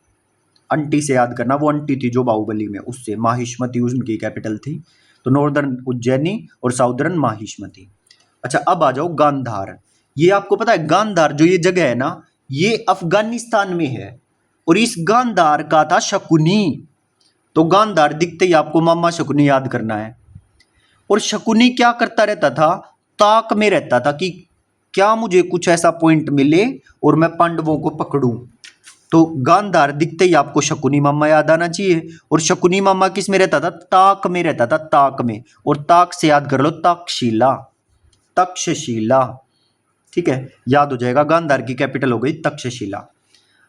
अंटी से याद करना, वो अंटी थी जो बाहुबली में, उससे माहिष्मती उनकी कैपिटल थी। तो नॉर्दर्न उज्जैनी और साउदर्न माहिष्मती। अच्छा अब आ जाओ गांधार। ये आपको पता है गांधार जो ये जगह है ना, ये अफगानिस्तान में है। और इस गांधार का था शकुनी। तो गांधार दिखते ही आपको मामा शकुनी याद करना है। और शकुनी क्या करता रहता था? ताक में रहता था कि क्या मुझे कुछ ऐसा पॉइंट मिले और मैं पांडवों को पकड़ूं। तो गांधार दिखते ही आपको शकुनी मामा याद आना चाहिए। और शकुनी मामा किस में रहता था? ताक में रहता था, ताक में। और ताक से याद कर लो तक्षशिला, तक्षशिला। ठीक है, याद हो जाएगा। गांधार की कैपिटल हो गई तक्षशिला।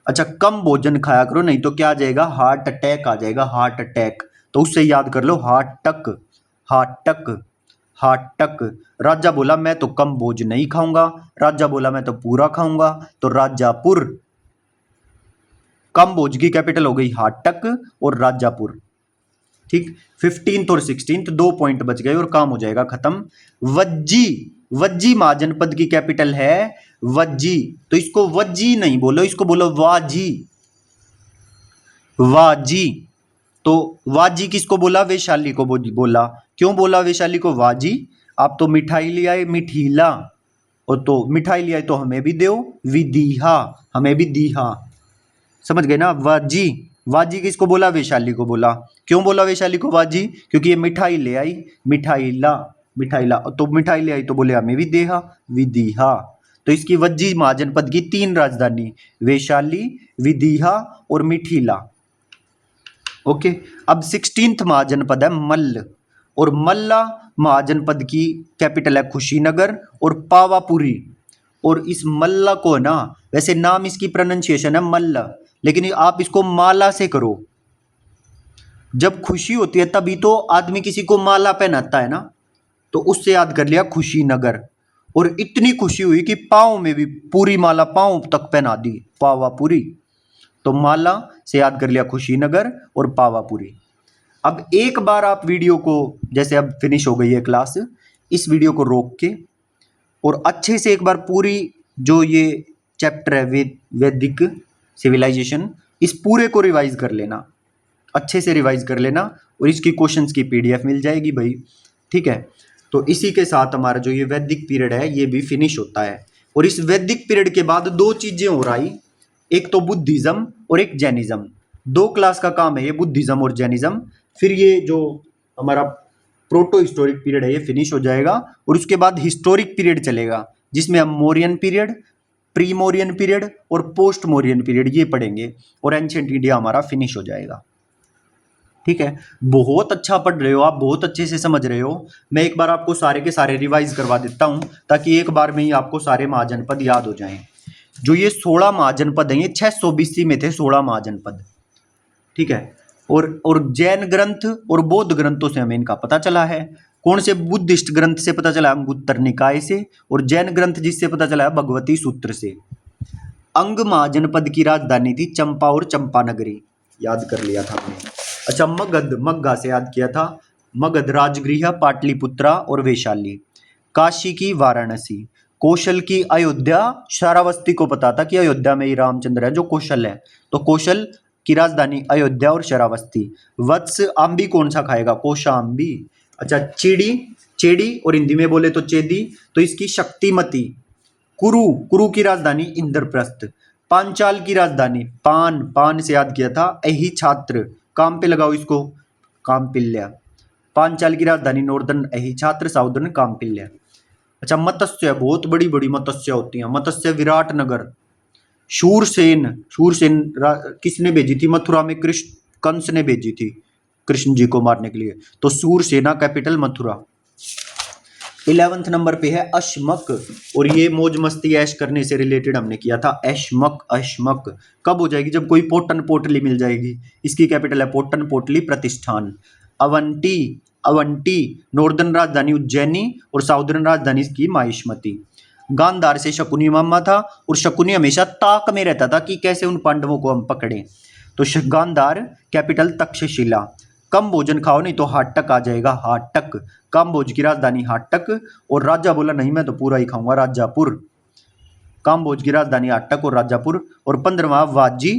अच्छा कम भोजन खाया करो, नहीं तो क्या आ जाएगा? हार्ट अटैक आ जाएगा, हार्ट अटैक। तो उससे याद कर लो हाटक, हाटक, हाटक। राजा बोला मैं तो कम भोज नहीं खाऊंगा, राजा बोला मैं तो पूरा खाऊंगा, तो राजापुर। कम भोज की कैपिटल हो गई हाटक और राजापुर। ठीक, 15th और 16th 2 पॉइंट बच गए और काम हो जाएगा खत्म। वज्जी, वज्जी महाजनपद की कैपिटल है वज्जी। तो इसको वज्जी नहीं बोलो, इसको बोलो वाजी, वाजी। तो वाजी किसको बोला? वैशाली को बोला। क्यों बोला वैशाली को वाजी? आप तो मिठाई ले आए, मिठीला, और तो मिठाई ले आए तो हमें भी दो, विदीहा, हमें भी दीहा। समझ गए ना? वाजी, वाजी किसको बोला? वैशाली को बोला। क्यों बोला वैशाली को वाजी? क्योंकि ये मिठाई ले आई, मिठाईला, मिठाईला, तो मिठाई ले आई तो बोले हमें भी देहा, विदीहा। तो इसकी वज्जी महाजनपद की 3 राजधानी, वैशाली, विदीहा और मिठीला। ओके। अब 16th महाजनपद है मल्ल, और मल्ला महाजनपद की कैपिटल है कुशीनगर और पावापुरी। और इस मल्ला को ना, वैसे नाम इसकी प्रोनाउंसिएशन है मल्ला, लेकिन आप इसको माला से करो। जब खुशी होती है तभी तो आदमी किसी को माला पहनाता है ना, तो उससे याद कर लिया कुशीनगर। और इतनी खुशी हुई कि पाँव में भी पूरी माला पाँव तक पहना दी, पावापुरी। तो माला से याद कर लिया कुशीनगर और पावापुरी। अब एक बार आप वीडियो को, जैसे अब फिनिश हो गई है क्लास, इस वीडियो को रोक के और अच्छे से एक बार पूरी जो ये चैप्टर है वैदिक सिविलाइजेशन, इस पूरे को रिवाइज कर लेना, अच्छे से रिवाइज कर लेना, और इसकी क्वेश्चंस की पीडीएफ मिल जाएगी भाई। ठीक है। तो इसी के साथ हमारा जो ये वैदिक पीरियड है ये भी फिनिश होता है। और इस वैदिक पीरियड के बाद 2 चीजें हो रही, एक तो बुद्धिज्म और एक जैनिज्म। 2 क्लास का काम है ये, बुद्धिज्म और जैनिज्म। फिर ये जो हमारा प्रोटो हिस्टोरिक पीरियड है ये फिनिश हो जाएगा, और उसके बाद हिस्टोरिक पीरियड चलेगा, जिसमें हम Mauryan period, pre Mauryan period और पोस्ट मौर्यन पीरियड ये पढ़ेंगे, और एंशिएंट इंडिया हमारा फिनिश हो जाएगा। ठीक है। बहुत अच्छा पढ़ रहे हो आप, बहुत अच्छे से समझ रहे हो। मैं एक बार आपको सारे के सारे रिवाइज करवा देता हूं, ताकि एक बार में ही आपको सारे महाजनपद याद हो जाएं। जो ये 16 महाजनपद हैं, ये 600 BC में थे 16 महाजनपद। ठीक है। और जैन ग्रंथ और बौद्ध ग्रंथों से हमें इनका पता चला है। कौन से? बुद्धिस्ट ग्रंथ से पता चला, अंगुत्तर निकाय से, और जैन ग्रंथ जिससे पता चला है भगवती सूत्र से। अंग महाजनपद की राजधानी थी चंपा और चंपानगरी, याद कर लिया था हमने। अच्छा, मगध, मग्गा से याद किया था, मगध राजगृह, पाटलिपुत्रा और वैशाली। काशी की वाराणसी, कौशल की अयोध्या। श्रावस्ती को पता था कि अयोध्या में ही रामचंद्र है जो कौशल है, तो कौशल की राजधानी अयोध्या और श्रावस्ती। वत्स, आंबी कौन सा खाएगा? कौशाम्बी। अच्छा, चेड़ी, चेड़ी और हिंदी में बोले तो चेदी, तो इसकी शक्तिमती। कुरु, कुरु की राजधानी इंद्रप्रस्थ। पांचाल की राजधानी, पान, पान से याद किया था अहि छात्र, काम पे लगाओ इसको, कामपिल्या। पांचाल की राजधानी नॉर्दर्न अहि छात्र, साउदर्न कामपिल्या। अच्छा, मत्स्य, बहुत बड़ी बड़ी मत्स्य होती हैं, मत्स्य विराटनगर। शूरसेन, शूरसेन किसने भेजी थी? मथुरा में कृष्ण, कंस ने भेजी थी कृष्ण जी को मारने के लिए, तो Shurasena capital Mathura. 11th number पे है अश्मक, और ये मौज मस्ती ऐश करने से रिलेटेड हमने किया था। अश्मक, अश्मक कब हो जाएगी? जब कोई पोटन पोटली मिल जाएगी। इसकी कैपिटल है पोटन पोटली प्रतिष्ठान। अवंती, अवंती नॉर्दर्न राजधानी उज्जैनी और साउदर्न राजधानी इसकी माहिष्मती। गांधार से शकुनी मामा था, और शकुनी हमेशा ताक में रहता था कि कैसे उन पांडवों को हम पकड़ें, तो गांधार कैपिटल तक्षशिला। कम भोजन खाओ नहीं तो हाटक आ जाएगा, हाटक। काम्बोज की राजधानी हाटक, और राजा बोला नहीं मैं तो पूरा ही खाऊंगा, राजापुर। काम्बोज की राजधानी हाटक और राजापुर। और 15वां वाजी,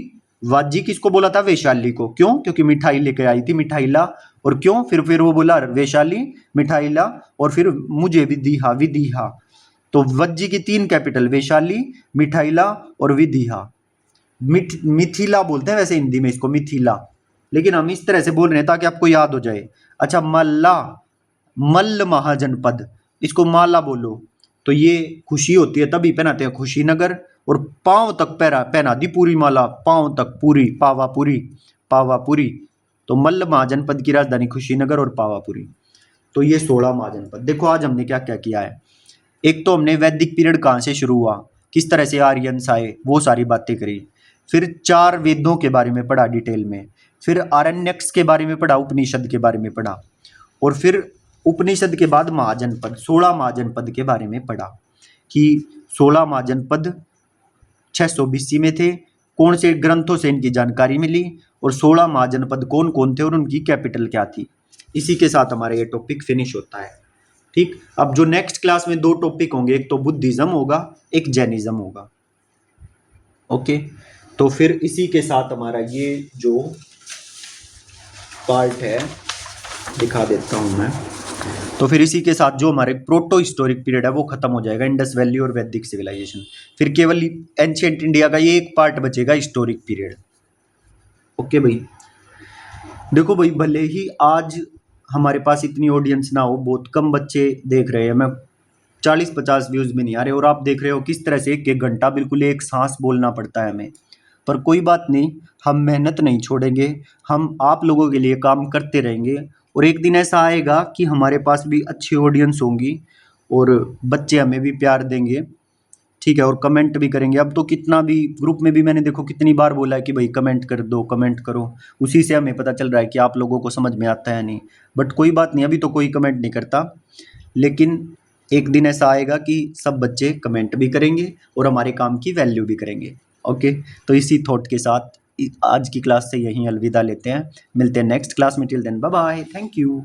वाजी किसको बोला था? वैशाली को। क्यों? क्योंकि मिठाई लेके आई थी, मिठाईला। और क्यों? फिर वो बोला वैशाली, मिठाईला, और फिर मुझे विदीहा, विदीहा। तो वज्जी की 3 कैपिटल, वैशाली, मिठाईला और विदीहा। मिथिला बोलते हैं वैसे हिंदी में इसको, मिथिला, लेकिन हम इस तरह से बोल रहे हैं ताकि आपको याद हो जाए। अच्छा, मल्ला, मल्ल महाजनपद, इसको माला बोलो। तो ये खुशी होती है तभी पहनाते हैं कुशीनगर, और पांव तक पहना दी पूरी माला, पांव तक पूरी, पावापुरी, पावापुरी। तो मल्ल महाजनपद की राजधानी कुशीनगर और पावापुरी। तो ये 16 महाजनपद। देखो आज हमने क्या क्या किया है। एक तो हमने वैदिक पीरियड कहाँ से शुरू हुआ, किस तरह से आर्यन्स आए, वो सारी बातें करी। फिर 4 वेदों के बारे में पढ़ा डिटेल में। फिर आरण्यक्स के बारे में पढ़ा, उपनिषद के बारे में पढ़ा। और फिर उपनिषद के बाद महाजनपद, 16 महाजनपद के बारे में पढ़ा कि 16 महाजनपद 600 BC में थे, कौन से ग्रंथों से इनकी जानकारी मिली, और 16 महाजनपद कौन कौन थे और उनकी कैपिटल क्या थी। इसी के साथ हमारा ये टॉपिक फिनिश होता है। ठीक। अब जो नेक्स्ट क्लास में 2 टॉपिक होंगे, एक तो बुद्धिज्म होगा, एक जैनिज्म होगा। ओके। तो फिर इसी के साथ हमारा ये जो पार्ट है, दिखा देता हूँ मैं। तो फिर इसी के साथ जो हमारे प्रोटो हिस्टोरिक पीरियड है वो खत्म हो जाएगा, इंडस वैली और वैदिक सिविलाइजेशन। फिर केवल एंशियंट इंडिया का ये एक पार्ट बचेगा, हिस्टोरिक पीरियड। ओके भाई, देखो भाई, भले ही आज हमारे पास इतनी ऑडियंस ना हो, बहुत कम बच्चे देख रहे हैं, मैं 40-50 व्यूज भी नहीं आ रहे, और आप देख रहे हो किस तरह से 1-1 घंटा बिल्कुल एक सांस बोलना पड़ता है हमें। पर कोई बात नहीं, हम मेहनत नहीं छोड़ेंगे, हम आप लोगों के लिए काम करते रहेंगे, और एक दिन ऐसा आएगा कि हमारे पास भी अच्छी ऑडियंस होंगी और बच्चे हमें भी प्यार देंगे, ठीक है, और कमेंट भी करेंगे। अब तो कितना भी ग्रुप में भी मैंने देखो कितनी बार बोला है कि भाई कमेंट कर दो, कमेंट करो, उसी से हमें पता चल रहा है कि आप लोगों को समझ में आता है नहीं। बट कोई बात नहीं, अभी तो कोई कमेंट नहीं करता, लेकिन एक दिन ऐसा आएगा कि सब बच्चे कमेंट भी करेंगे और हमारे काम की वैल्यू भी करेंगे। ओके, तो इसी थॉट के साथ आज की क्लास से यहीं अलविदा लेते हैं, मिलते हैं नेक्स्ट क्लास में। Till then bye bye, thank you.